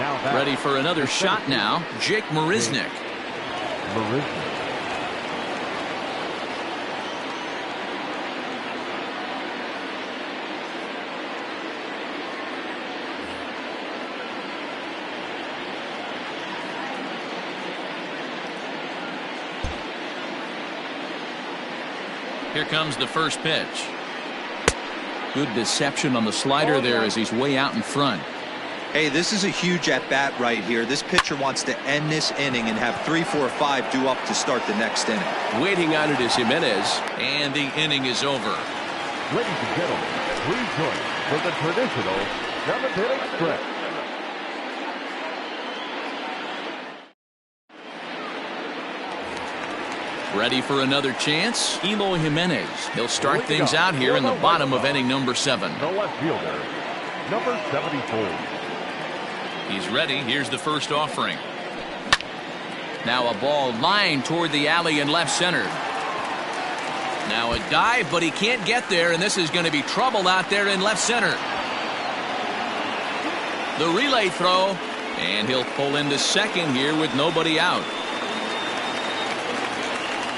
Speaker 1: Ready for another shot now, Jake Marisnick. Here comes the first pitch. Good deception on the slider there as he's way out in front.
Speaker 4: Hey, this is a huge at-bat right here. This pitcher wants to end this inning and have 3, 4, 5 due up to start the next inning.
Speaker 6: Waiting on it is Jimenez.
Speaker 1: And the inning is over.
Speaker 2: Ladies and gentlemen, please join for the traditional 7th-inning stretch.
Speaker 1: Ready for another chance, Eloy Jimenez. He'll start things out here in the bottom of inning number 7.
Speaker 2: The left fielder, number 74.
Speaker 1: He's ready. Here's the first offering. Now a ball lined toward the alley in left center. Now a dive, but he can't get there, and this is going to be trouble out there in left center. The relay throw, and he'll pull into second here with nobody out.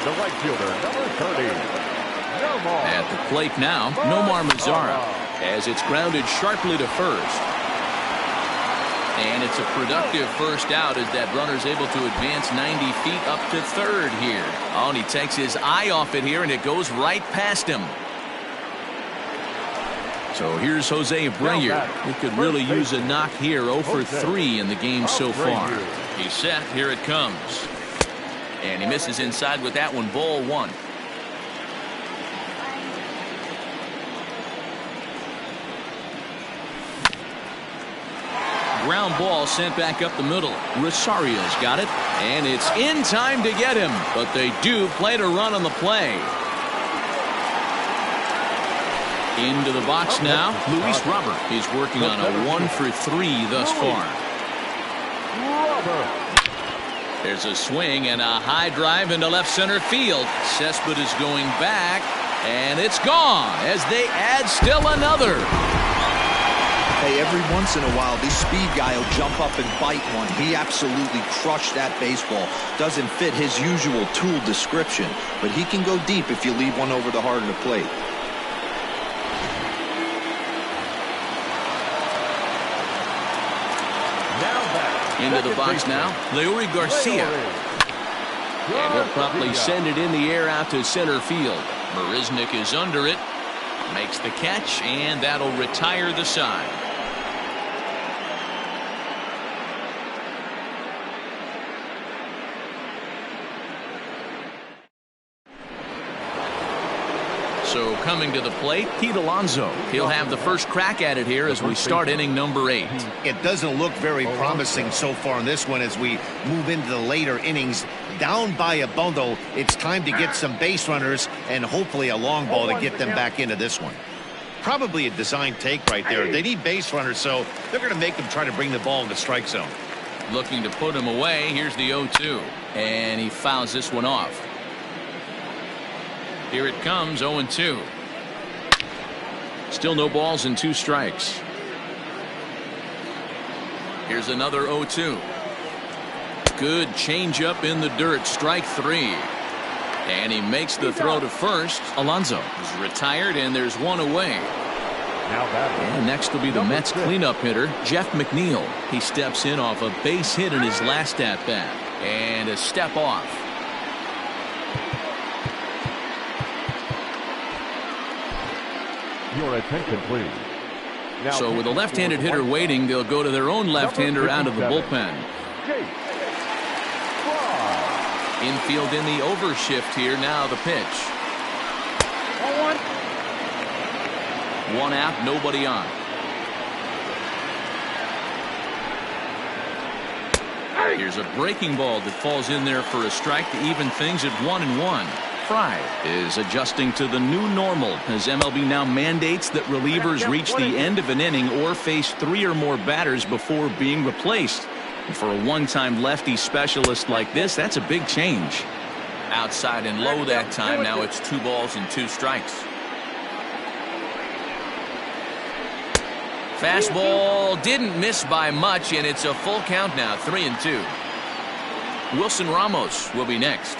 Speaker 2: The right fielder, number 30.
Speaker 1: At the plate now, Nomar Mazara, as it's grounded sharply to first. And it's a productive first out as that runner's able to advance 90 feet up to third here. Oh, and he takes his eye off it here, and it goes right past him. So here's Jose Abreu. He could really use a knock here. 0 for 3 in the game so far. He's set. Here it comes. And he misses inside with that one. Ball 1. Ground ball sent back up the middle. Rosario's got it, and it's in time to get him, but they do play to run on the play. Into the box now, Luis Robert. He's working on a 1 for 3 thus far. There's a swing and a high drive into left center field. Cespedes is going back, and it's gone as they add still another.
Speaker 4: Hey, every once in a while, this speed guy will jump up and bite one. He absolutely crushed that baseball. Doesn't fit his usual tool description, but he can go deep if you leave one over the heart of the plate.
Speaker 1: Into the box now, Leury Garcia. And he'll promptly send it in the air out to center field. Marisnick is under it, makes the catch, and that'll retire the side. So coming to the plate, Pete Alonso. He'll have the first crack at it here as we start inning number 8.
Speaker 3: It doesn't look very promising so far in this one as we move into the later innings. Down by a bundle, it's time to get some base runners and hopefully a long ball to get them back into this one. Probably a design take right there. They need base runners, so they're going to make them try to bring the ball in the strike zone.
Speaker 1: Looking to put him away. Here's the 0-2. And he fouls this one off. Here it comes, 0-2. Still no balls and 2 strikes. Here's another 0-2. Good changeup in the dirt, strike 3. And he makes the throw to first. Alonso is retired, and there's one away. And next will be the Mets cleanup hitter, Jeff McNeil. He steps in off a base hit in his last at-bat. And a step off.
Speaker 2: Your attention, please.
Speaker 1: So with a left-handed hitter waiting, they'll go to their own left-hander out of the bullpen. Infield in the overshift here. Now the pitch. 1 out, nobody on. Here's a breaking ball that falls in there for a strike to even things at 1-1. Fry is adjusting to the new normal as MLB now mandates that relievers reach the end of an inning or face 3 or more batters before being replaced. And for a one-time lefty specialist like this, that's a big change. Outside and low that time. Now it's 2 balls and 2 strikes. Fastball didn't miss by much, and it's a full count now, 3-2. Wilson Ramos will be next.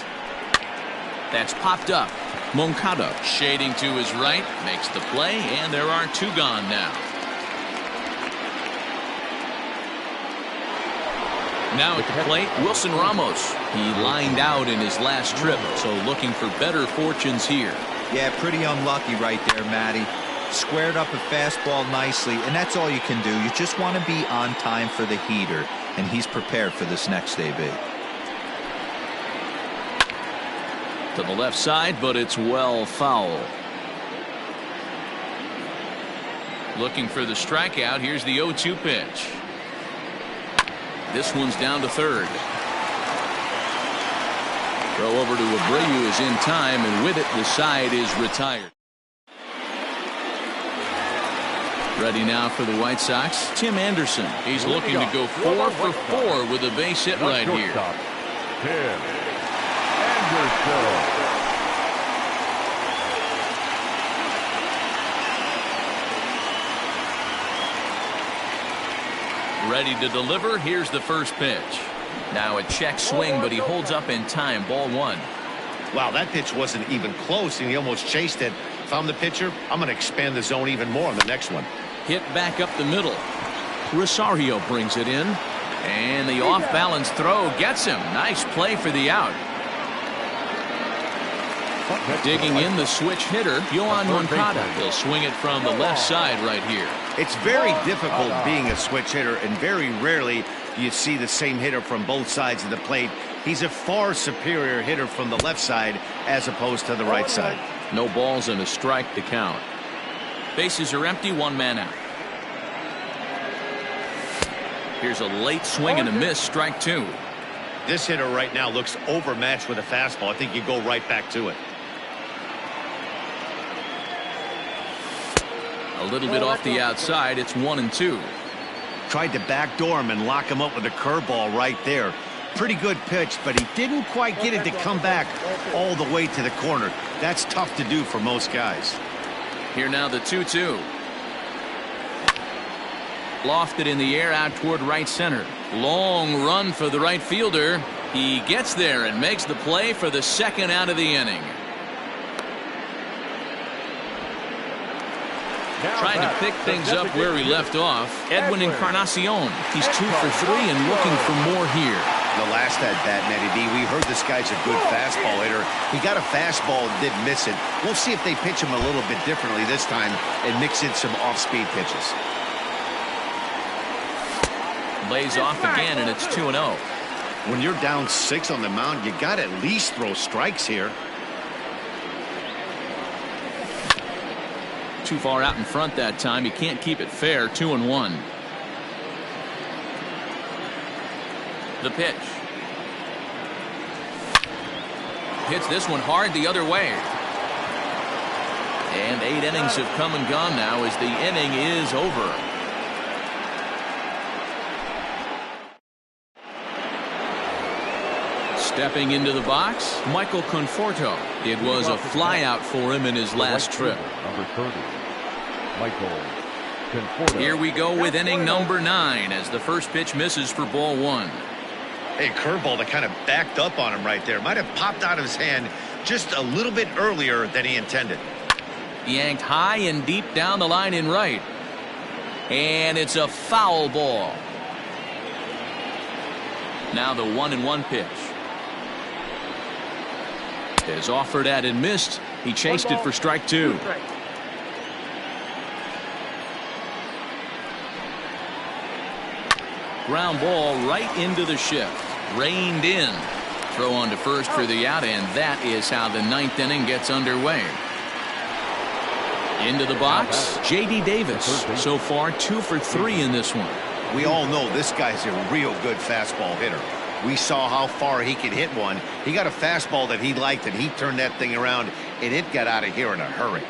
Speaker 1: That's popped up. Moncada shading to his right, makes the play, and there are 2 gone now. Now at the plate, Wilson Ramos. He lined out in his last trip, so looking for better fortunes here.
Speaker 4: Yeah, pretty unlucky right there, Matty. Squared up a fastball nicely, and that's all you can do. You just want to be on time for the heater, and he's prepared for this next AB.
Speaker 1: To the left side, but it's well foul. Looking for the strikeout. Here's the 0-2 pitch. This one's down to third. Throw over to Abreu is in time, and with it, the side is retired. Ready now for the White Sox, Tim Anderson. He's looking to go 4 for 4 with a base hit right here.
Speaker 2: Tim Anderson.
Speaker 1: Ready to deliver. Here's the first pitch. Now a check swing, but he holds up in time. Ball 1.
Speaker 3: Wow, that pitch wasn't even close, and he almost chased it. If I'm the pitcher, I'm going to expand the zone even more on the next one.
Speaker 1: Hit back up the middle. Rosario brings it in, and the off-balance throw gets him. Nice play for the out. Digging in the switch hitter, Yohan Moncada. He'll swing it from the left side right here.
Speaker 3: It's very difficult being a switch hitter, and very rarely you see the same hitter from both sides of the plate. He's a far superior hitter from the left side as opposed to the right side.
Speaker 1: No balls and a strike to count. Bases are empty, 1 man out. Here's a late swing and a miss, strike 2.
Speaker 3: This hitter right now looks overmatched with a fastball. I think you go right back to it.
Speaker 1: A little bit off the outside. It's 1-2.
Speaker 3: Tried to backdoor him and lock him up with a curveball right there. Pretty good pitch, but he didn't quite get it to come back all the way to the corner. That's tough to do for most guys.
Speaker 1: Here now the 2-2. Lofted in the air out toward right center. Long run for the right fielder. He gets there and makes the play for the second out of the inning. Trying to pick things up where he left off. Edwin Encarnacion. He's 2 for 3 and looking for more here.
Speaker 3: The last at bat, Matty D, we heard this guy's a good fastball hitter. He got a fastball and didn't miss it. We'll see if they pitch him a little bit differently this time and mix in some off-speed pitches.
Speaker 1: Lays off again, and it's 2-0.
Speaker 3: When you're down 6 on the mound, you got to at least throw strikes here.
Speaker 1: Too far out in front that time. He can't keep it fair. 2-1. The pitch. Hits this one hard the other way. And 8 innings have come and gone now as the inning is over. Stepping into the box, Michael Conforto. It was a flyout for him in his last trip.
Speaker 2: Number 30, Michael Conforto.
Speaker 1: Here we go with inning number 9 as the first pitch misses for ball 1.
Speaker 3: Hey, curveball that kind of backed up on him right there. Might have popped out of his hand just a little bit earlier than he intended.
Speaker 1: Yanked high and deep down the line in right. And it's a foul ball. Now the 1-1 pitch. Is offered at and missed. He chased it for strike 2. Ground ball right into the shift. Reined in. Throw on to first for the out, and that is how the 9th inning gets underway. Into the box, J.D. Davis. So far 2 for 3 in this one.
Speaker 3: We all know this guy's a real good fastball hitter. We saw how far he could hit one. He got a fastball that he liked, and he turned that thing around, and it got out of here in a hurry.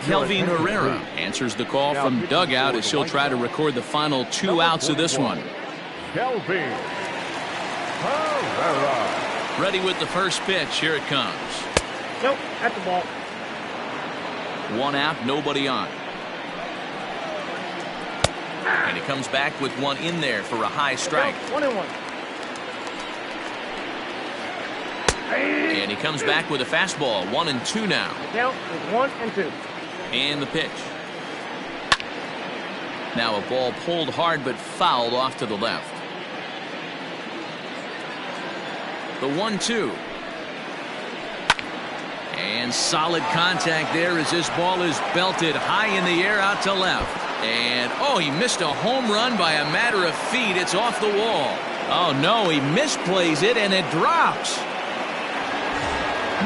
Speaker 1: Kelvin Herrera answers the call from dugout as he'll try to record the final 2 outs of this one.
Speaker 2: Kelvin Herrera.
Speaker 1: Ready with the first pitch. Here it comes.
Speaker 5: Nope, at the ball.
Speaker 1: 1 out, nobody on. And he comes back with one in there for a high strike.
Speaker 5: 1-1.
Speaker 1: And he comes back with a fastball. 1-2 now.
Speaker 5: The count is 1-2.
Speaker 1: And the pitch. Now a ball pulled hard but fouled off to the left. The 1-2. And solid contact there as this ball is belted high in the air out to left. And, oh, he missed a home run by a matter of feet. It's off the wall. Oh, no, he misplays it, and it drops.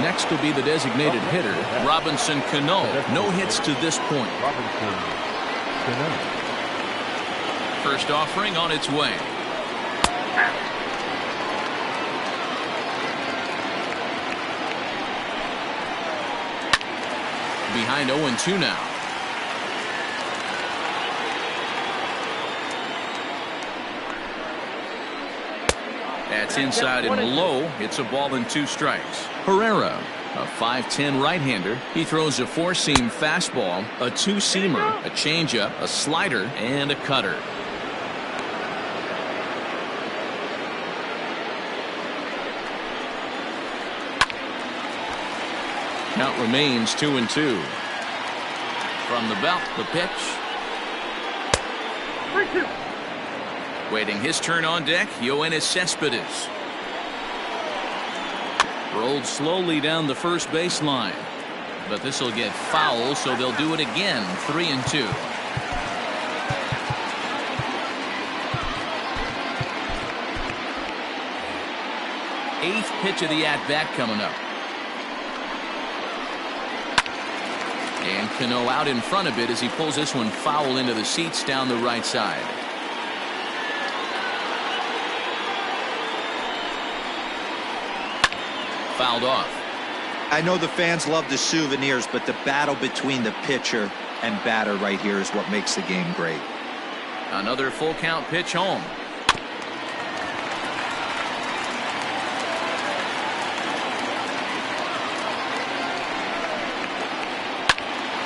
Speaker 1: Next will be the designated hitter, Robinson Cano. No hits to this point.
Speaker 2: Robinson Cano.
Speaker 1: First offering on its way. Behind 0-2 now. That's inside and low. It's a ball and 2 strikes. Herrera, a 5'10" right-hander. He throws a 4-seam fastball, a 2-seamer, a changeup, a slider, and a cutter. Count remains 2-2. From the belt, the pitch.
Speaker 5: 3-2.
Speaker 1: Waiting his turn on deck, Joehl98. Rolled slowly down the first baseline. But this will get foul, so they'll do it again. 3-2. Eighth pitch of the at-bat coming up. And Cano out in front of it as he pulls this one foul into the seats down the right side. Fouled off.
Speaker 4: I know the fans love the souvenirs, but the battle between the pitcher and batter right here is what makes the game great.
Speaker 1: Another full count pitch home.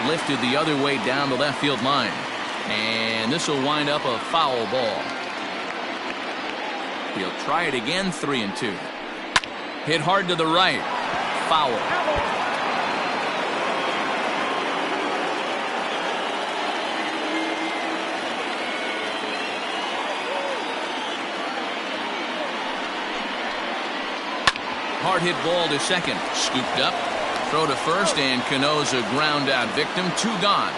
Speaker 1: Lifted the other way down the left field line. And this will wind up a foul ball. He'll try it again. 3-2. Hit hard to the right. Foul. Hard hit ball to second. Scooped up. Throw to first, and Cano's a ground out victim. 2 gone.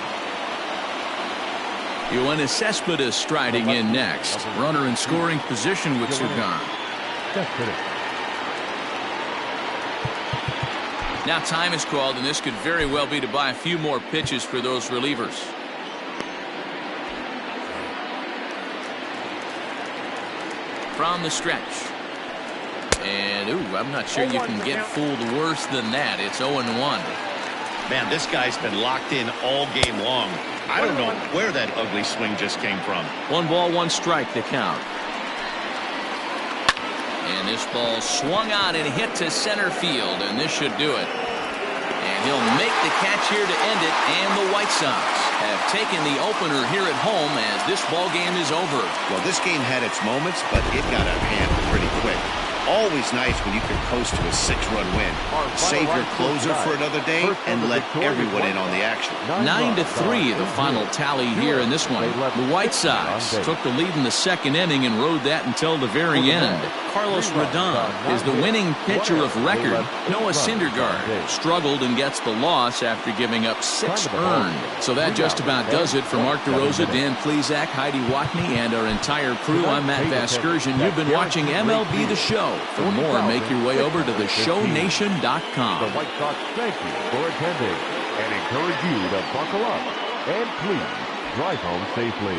Speaker 1: Joehl98 striding in next. Runner in scoring position with 2 gone. Now time is called, and this could very well be to buy a few more pitches for those relievers. From the stretch. And, ooh, I'm not sure you can get fooled worse than that. It's 0-1.
Speaker 3: Man, this guy's been locked in all game long. I don't know where that ugly swing just came from.
Speaker 1: 1 ball, 1 strike to count. And this ball swung on and hit to center field, and this should do it. And he'll make the catch here to end it, and the White Sox have taken the opener here at home as this ball game is over.
Speaker 3: Well, this game had its moments, but it got out of hand pretty quick. Always nice when you can coast to a 6-run win. Save your closer for another day and let everyone in on the action.
Speaker 1: 9-3 the final tally here in this one. The White Sox took the lead in the second inning and rode that until the very end. Carlos Rodon is the winning pitcher of record. Noah Syndergaard struggled and gets the loss after giving up 6 earned. So that just about does it for Mark DeRosa, Dan Plesac, Heidi Watney, and our entire crew. I'm Matt Vasgersian. You've been watching MLB The Show. For more, make your way over to theshownation.com.
Speaker 2: The White Sox thank you for attending and encourage you to buckle up and please drive home safely.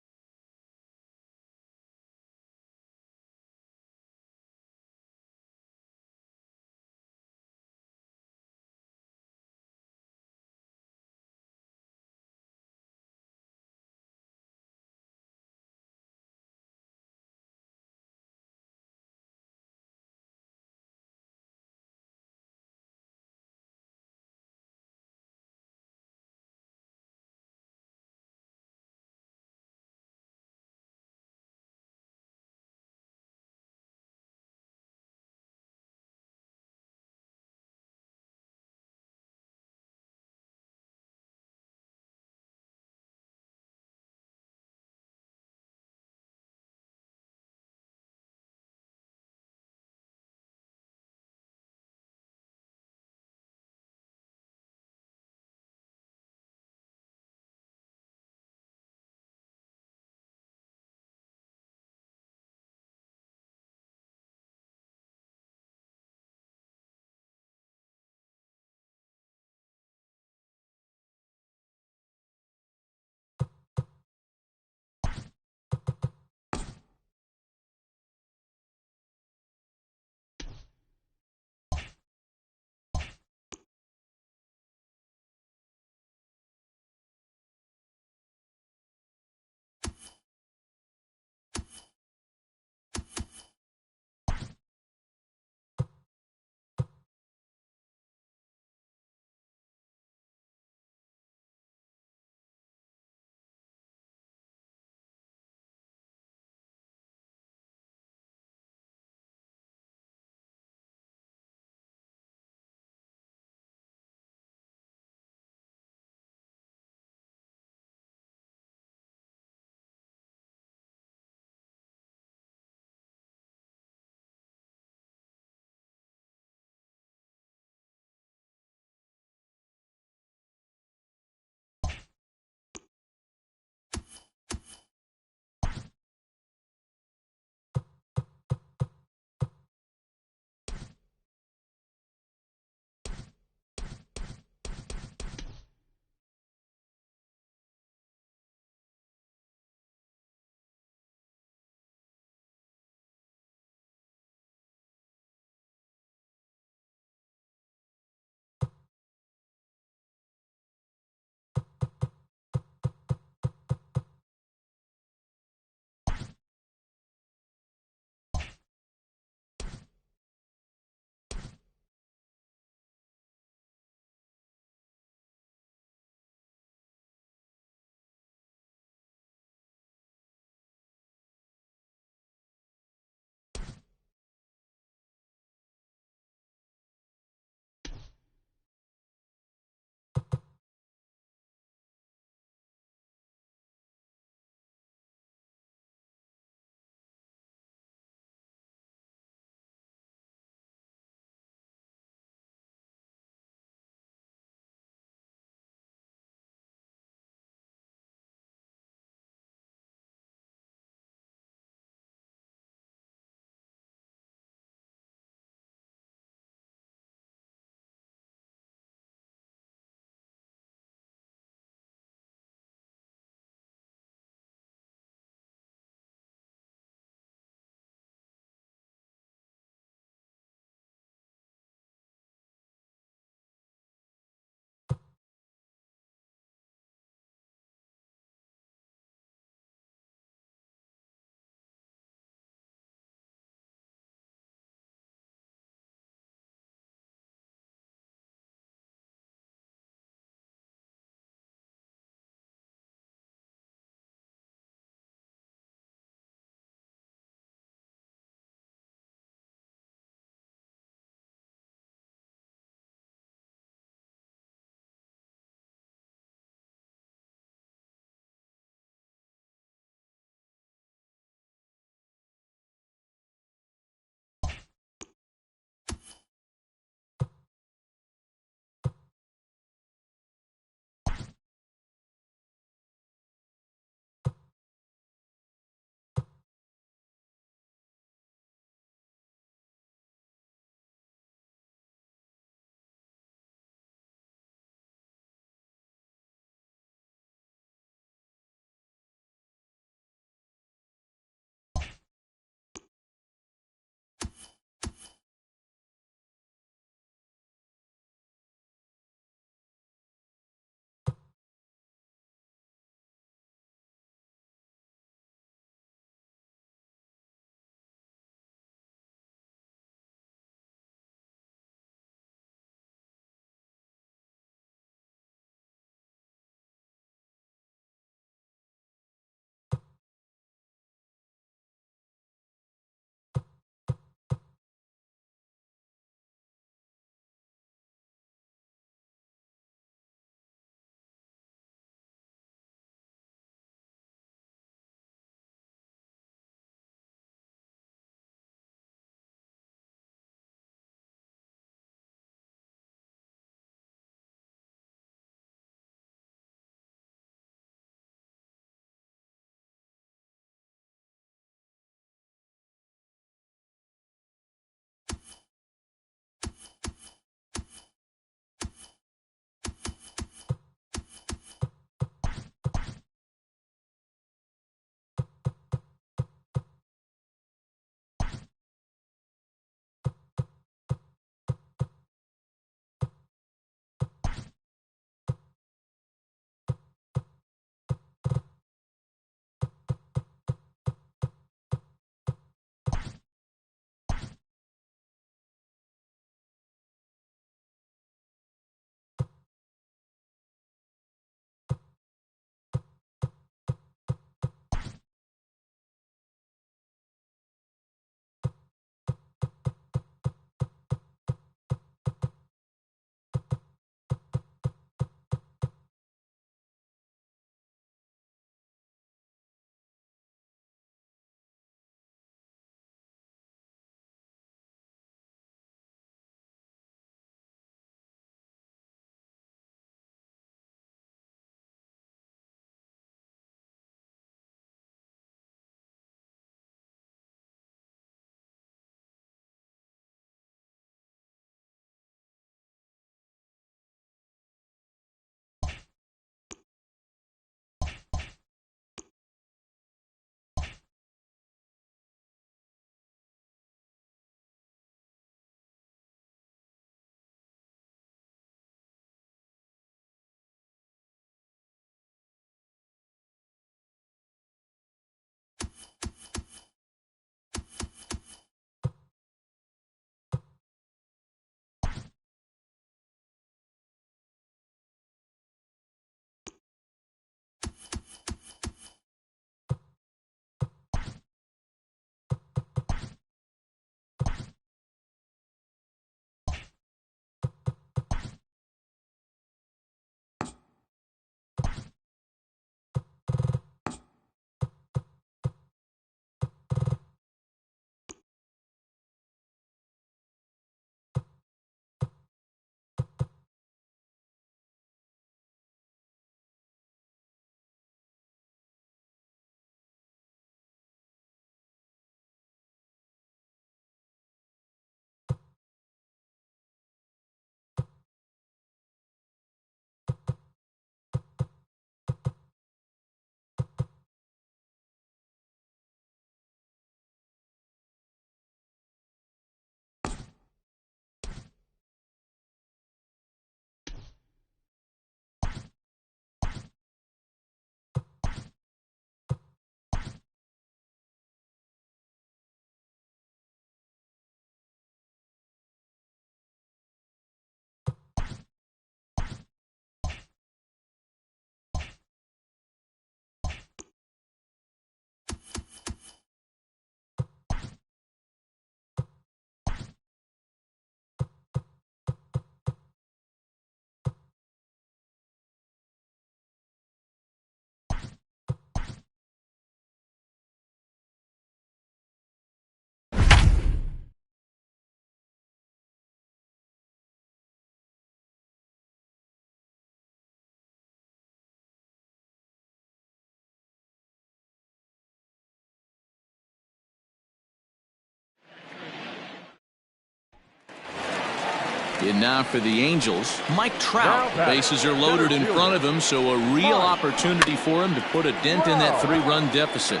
Speaker 1: In now for the Angels, Mike Trout. The bases are loaded in front of him, so a real opportunity for him to put a dent in that 3-run deficit.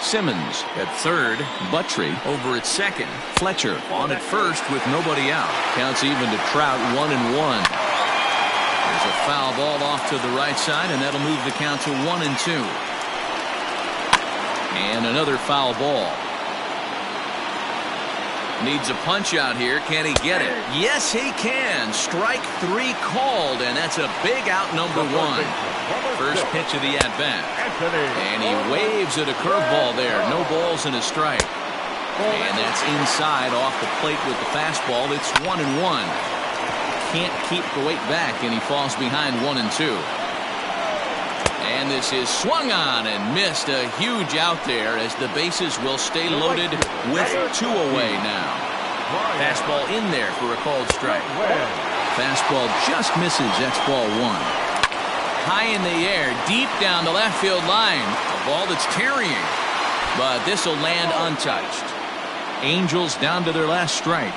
Speaker 1: Simmons at third, Buttrey over at second, Fletcher on at first with nobody out. Counts even to Trout, 1-1. There's a foul ball off to the right side, and that'll move the count to 1-2. And another foul ball. Needs a punch out here. Can he get it? Yes, he can. Strike 3 called, and that's a big out, number 1. First pitch of the at-bat. And he waves at a curveball there. No balls and a strike. And that's inside off the plate with the fastball. It's 1-1. Can't keep the weight back, and he falls behind 1-2. And this is swung on and missed. A huge out there as the bases will stay loaded with 2 away now. Fastball in there for a called strike. Fastball just misses. That's ball 1. High in the air, deep down the left field line. A ball that's tarrying. But this will land untouched. Angels down to their last strike.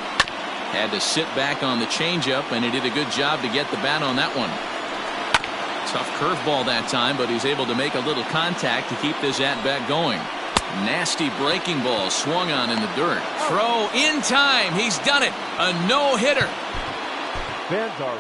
Speaker 1: Had to sit back on the changeup, and he did a good job to get the bat on that one. Tough curveball that time, but he's able to make a little contact to keep this at-bat going. Nasty breaking ball swung on in the dirt. Throw in time. He's done it. A no-hitter.
Speaker 2: Fans are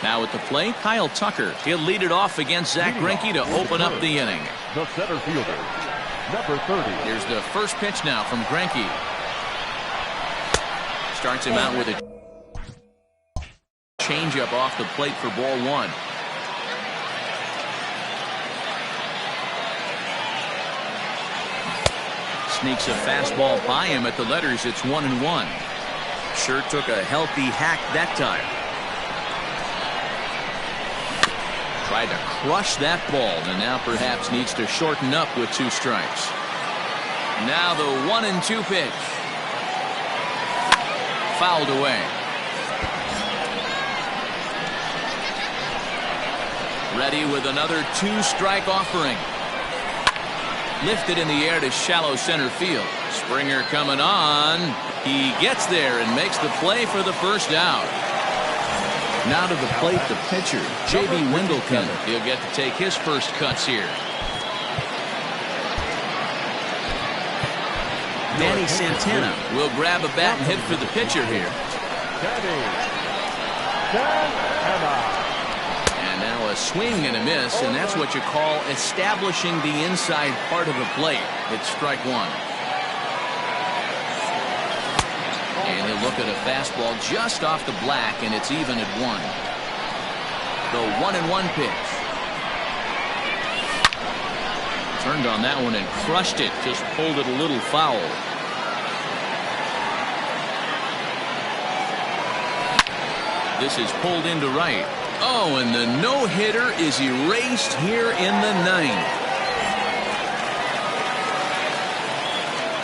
Speaker 1: now at the plate, Kyle Tucker. He'll lead it off against Zach Greinke to open up the inning.
Speaker 2: the center fielder, number 30.
Speaker 1: Here's the first pitch now from Greinke. Starts him out with a changeup off the plate for ball 1. Sneaks a fastball by him at the letters. It's 1-1. Sure took a healthy hack that time. Tried to crush that ball, and now perhaps needs to shorten up with 2 strikes. Now the 1-2 pitch. Fouled away. Ready with another 2-strike offering. Lifted in the air to shallow center field. Springer coming on. He gets there and makes the play for the first out. Now to the plate, the pitcher, J.B. Wendelken. He'll get to take his first cuts here. Danny Santana will grab a bat and hit for the pitcher here. And now a swing and a miss, and that's what you call establishing the inside part of the plate. It's strike one. And he'll look at a fastball just off the black, and it's even at 1. The 1-1 pitch. Turned on that one and crushed it. Just pulled it a little foul. This is pulled into right. Oh, and the no-hitter is erased here in the 9th.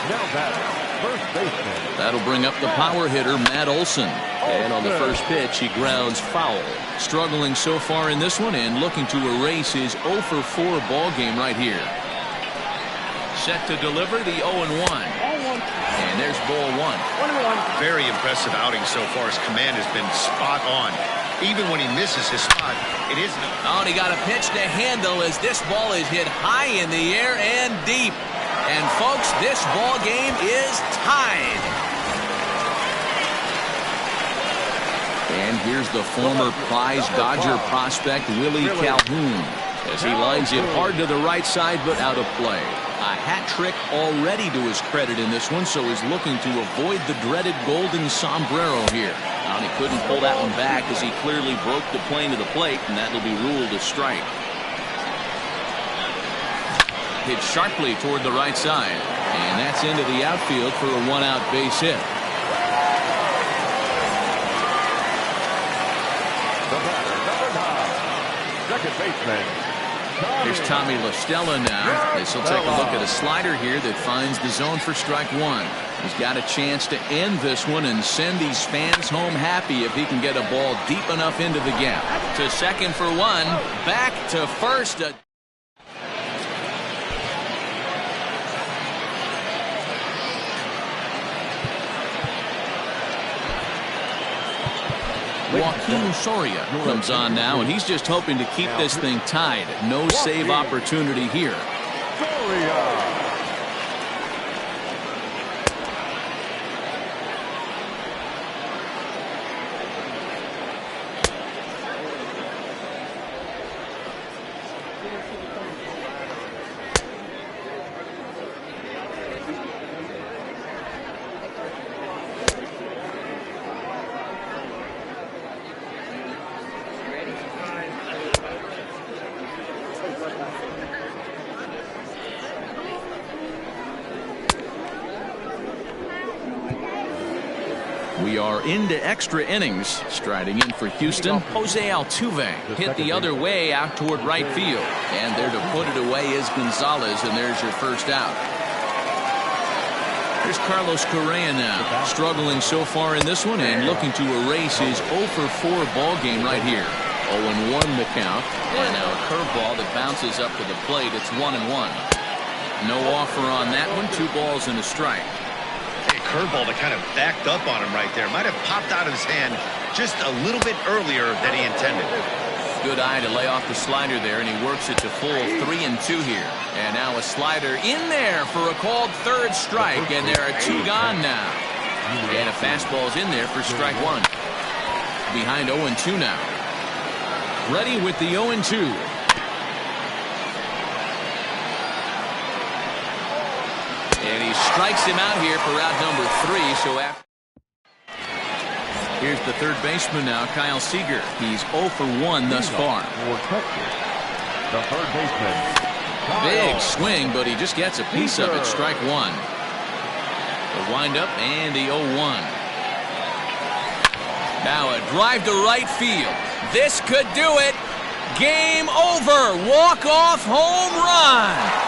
Speaker 2: Now batter, first baseman.
Speaker 1: That'll bring up the power hitter, Matt Olson.
Speaker 6: And on the first pitch, he grounds foul.
Speaker 1: Struggling so far in this one and looking to erase his 0 for 4 ball game right here. Set to deliver the 0-1. And there's ball 1.
Speaker 3: Very impressive outing so far. His command has been spot on. Even when he misses his spot, it isn't.
Speaker 1: Oh, and he got a pitch to handle as this ball is hit high in the air and deep. And folks, this ball game is tied. And here's the former prize Dodger prospect Willie Calhoun as he lines it hard to the right side but out of play. A hat trick already to his credit in this one, so he's looking to avoid the dreaded golden sombrero here. Now he couldn't pull that one back as he clearly broke the plane to the plate, and that'll be ruled a strike. Hit sharply toward the right side, and that's into the outfield for a 1-out base hit.
Speaker 2: The batter, number 9, second baseman.
Speaker 1: Here's Tommy La Stella now. This will take a look at a slider here that finds the zone for strike 1. He's got a chance to end this one and send these fans home happy if he can get a ball deep enough into the gap. To second for 1. Back to first. Joaquin Soria comes on now, and he's just hoping to keep this thing tied. No save opportunity here.
Speaker 2: Soria.
Speaker 1: We are into extra innings. Striding in for Houston, Jose Altuve hit the other way out toward right field. And there to put it away is Gonzalez, and there's your first out. Here's Carlos Correa now, struggling so far in this one and looking to erase his 0 for 4 ball game right here. 0-1 the count, and now a curveball that bounces up to the plate. It's 1-1. No offer on that one. 2 balls and a strike.
Speaker 3: Curveball that kind of backed up on him right there. Might have popped out of his hand just a little bit earlier than he intended.
Speaker 1: Good eye to lay off the slider there, and he works it to full 3-2 here. And now a slider in there for a called third strike, and there are 2 gone now. And a fastball's in there for strike 1. Behind 0-2 now. Ready with the 0-2. And he strikes him out here for out number 3. So after. Here's the third baseman now, Kyle Seager. He's 0 for 1 thus far.
Speaker 2: The third baseman.
Speaker 1: Big swing, but he just gets a piece of it. Strike 1. The windup and the 0-1. Now a drive to right field. This could do it. Game over. Walk-off home run.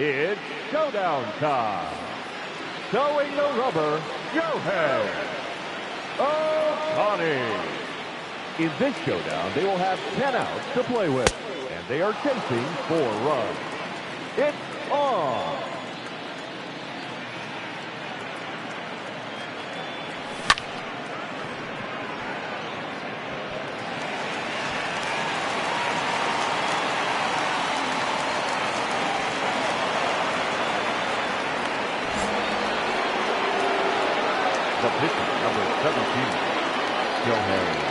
Speaker 2: It's showdown time. Showing the rubber, Joehl98. In this showdown, they will have 10 outs to play with, and they are chasing 4 runs. It's on. The pitcher, number 17, Joehl98.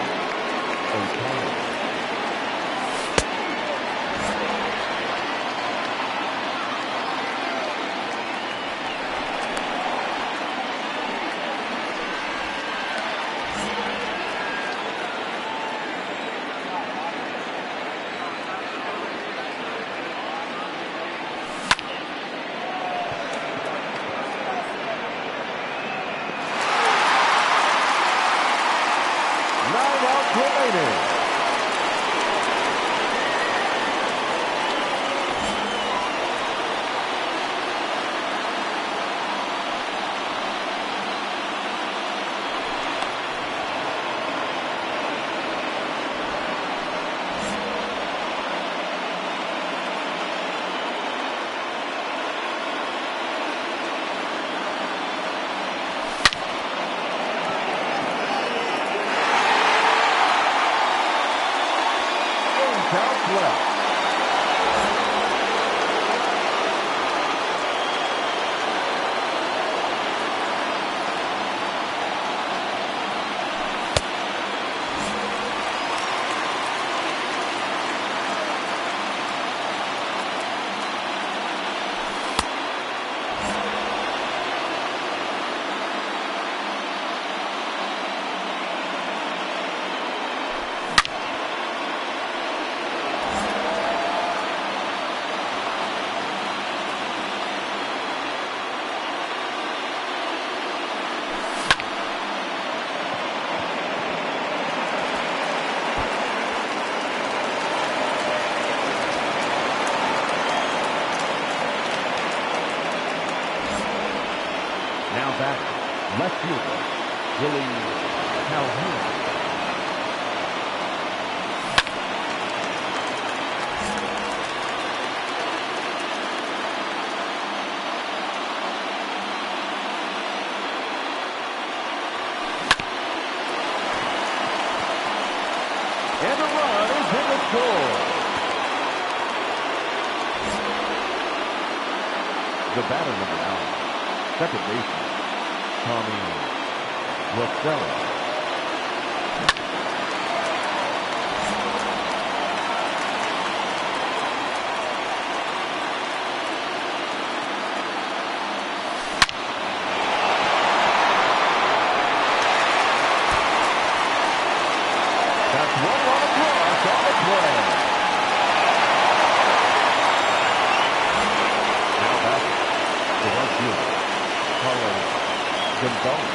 Speaker 2: Remaining. Count left. Now back, left fielder, Willie Calhoun. And a run is in the score. The batter, number 9, second baseman, Tommy Russell. That's one run across on the play. Now back to right fielder, Carlos Gonzalez.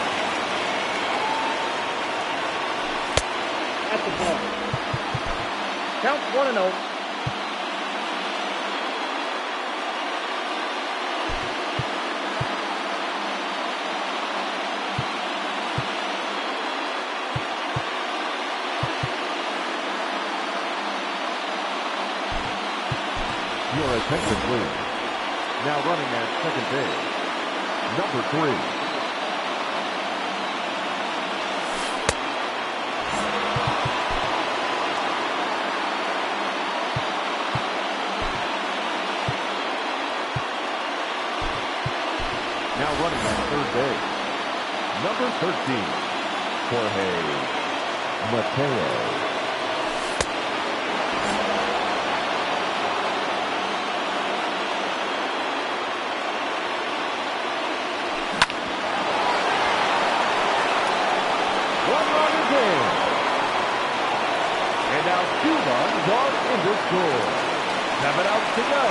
Speaker 5: At the ball. Count 1-0.
Speaker 2: Your attention, please. Now running at second base, number 3. Now running at third base, number 13, Jorge Mateo. One run is in. And now 2 runs are in the score. 7 outs to go.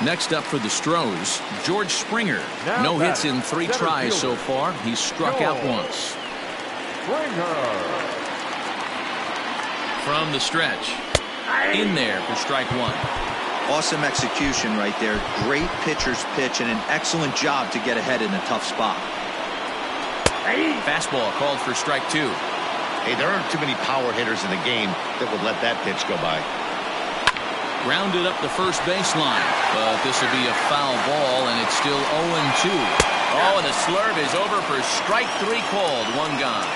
Speaker 1: Next up for the Stros, George Springer. No hits in 3 tries so far. He's struck out once. From the stretch. In there for strike 1.
Speaker 4: Awesome execution right there. Great pitcher's pitch and an excellent job to get ahead in a tough spot.
Speaker 1: Fastball called for strike 2.
Speaker 3: Hey, there aren't too many power hitters in the game that would let that pitch go by.
Speaker 1: Grounded up the first baseline, but this will be a foul ball, and it's still 0-2. Oh, and the slurve is over for strike 3 called. 1 gone.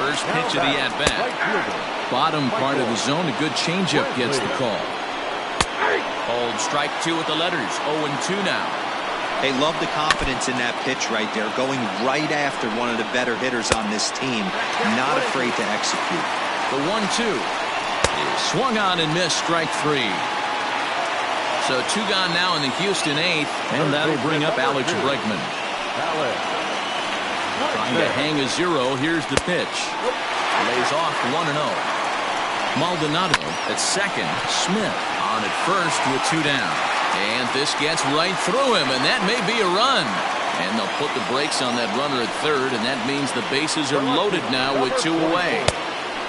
Speaker 1: First pitch of the at-bat. Bottom part of the zone, a good changeup gets the call. Called strike 2 with the letters. 0-2 now.
Speaker 4: Hey, love the confidence in that pitch right there, going right after one of the better hitters on this team. Not afraid to execute.
Speaker 1: The 1-2. Swung on and missed, strike 3. So 2 gone now in the Houston 8th, and that'll bring up Alex Bregman. Trying to hang a 0. Here's the pitch. Lays off 1-0. Maldonado at second. Smith on at first with 2 down. And this gets right through him, and that may be a run. And they'll put the brakes on that runner at third, and that means the bases are loaded now with 2 away.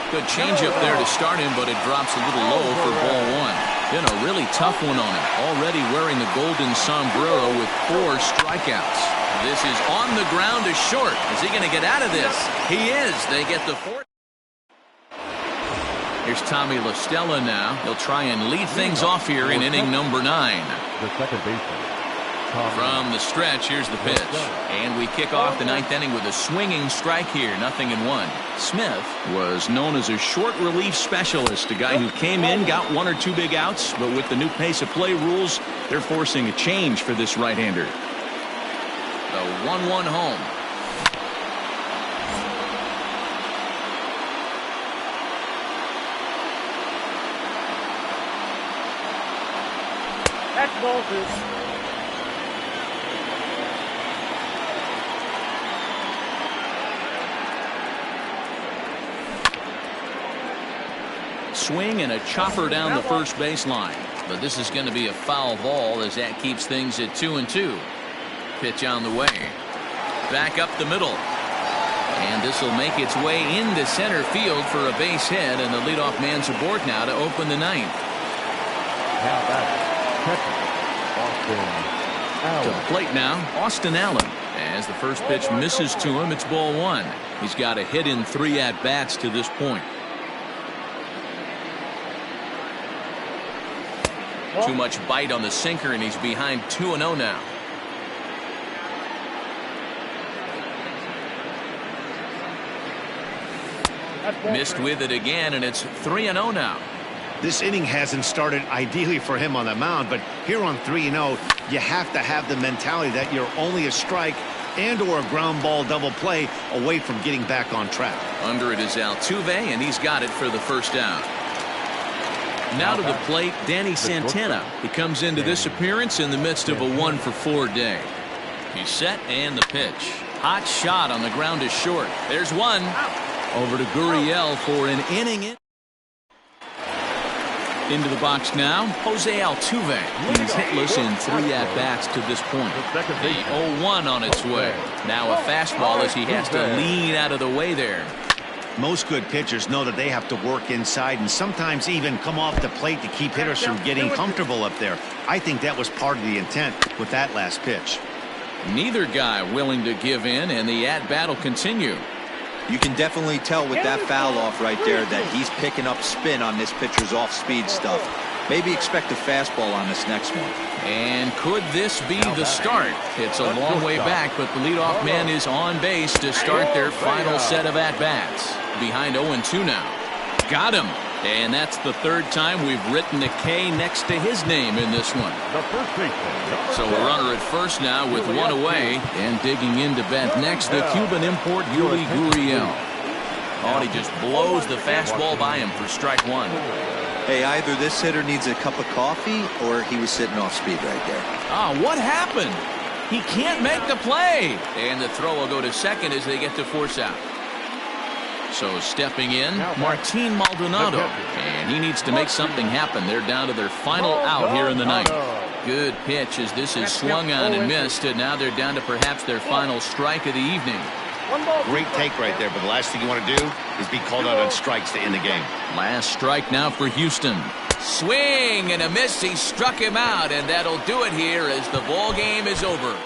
Speaker 1: Good changeup there to start him, but it drops a little low for ball 1. Been a really tough one on him. Already wearing the golden sombrero with 4 strikeouts. This is on the ground to short. Is he going to get out of this? He is. They get the 4th. Here's Tommy La Stella now. He'll try and lead things off here in inning number 9.
Speaker 2: The second baseman.
Speaker 1: From the stretch, here's the pitch. And we kick off the ninth inning with a swinging strike here, 0-1. Smith was known as a short relief specialist, a guy who came in, got 1 or 2 big outs, but with the new pace of play rules, they're forcing a change for this right-hander. The 1-1 home.
Speaker 5: That's ball 2.
Speaker 1: Swing and a chopper down the first baseline. But this is going to be a foul ball as that keeps things at 2-2. Pitch on the way. Back up the middle. And this will make its way into center field for a base hit, and the leadoff man's aboard now to open the ninth.
Speaker 2: Now back,
Speaker 1: To the plate now, Austin Allen. As the first pitch misses to him, it's ball 1. He's got a hit in 3 at-bats to this point. Too much bite on the sinker, and he's behind 2-0 now. Missed with it again, and it's 3-0 now.
Speaker 3: This inning hasn't started ideally for him on the mound, but here on 3-0, you have to have the mentality that you're only a strike and or a ground ball double play away from getting back on track.
Speaker 1: Under it is Altuve, and he's got it for the first out. Now to the plate, Danny Santana. He comes into this appearance in the midst of a 1-for-4 day. He's set, and the pitch. Hot shot on the ground is short. There's one. Over to Gurriel for an inning. Into the box now, Jose Altuve. He's hitless in 3 at-bats to this point. The 0-1 on its way. Now a fastball as he has to lean out of the way there.
Speaker 3: Most good pitchers know that they have to work inside and sometimes even come off the plate to keep hitters from getting comfortable up there. I think that was part of the intent with that last pitch.
Speaker 1: Neither guy willing to give in, and the at-bat will continue.
Speaker 4: You can definitely tell with that foul off right there that he's picking up spin on this pitcher's off-speed stuff. Maybe expect a fastball on this next one.
Speaker 1: And could this be the start? It's a long way back, but the leadoff man is on base to start their final set of at-bats. Behind 0-2 now. Got him. And that's the 3rd time we've written a K next to his name in this one. So a runner at first now with 1 away, and digging in to bat next, the Cuban import Yuli Gurriel. Oh, he just blows the fastball by him for strike 1.
Speaker 4: Hey, either this hitter needs a cup of coffee or he was sitting off speed right there.
Speaker 1: Oh, what happened? He can't make the play. And the throw will go to second as they get to force out. So stepping in, Martin Maldonado. And he needs to make something happen. They're down to their final out here in the ninth. Good pitch as this is swung on and missed. And now they're down to perhaps their final strike of the evening.
Speaker 3: Great take right there, but the last thing you want to do is be called out on strikes to end the game.
Speaker 1: Last strike now for Houston. Swing and a miss. He struck him out, and that'll do it here as the ball game is over.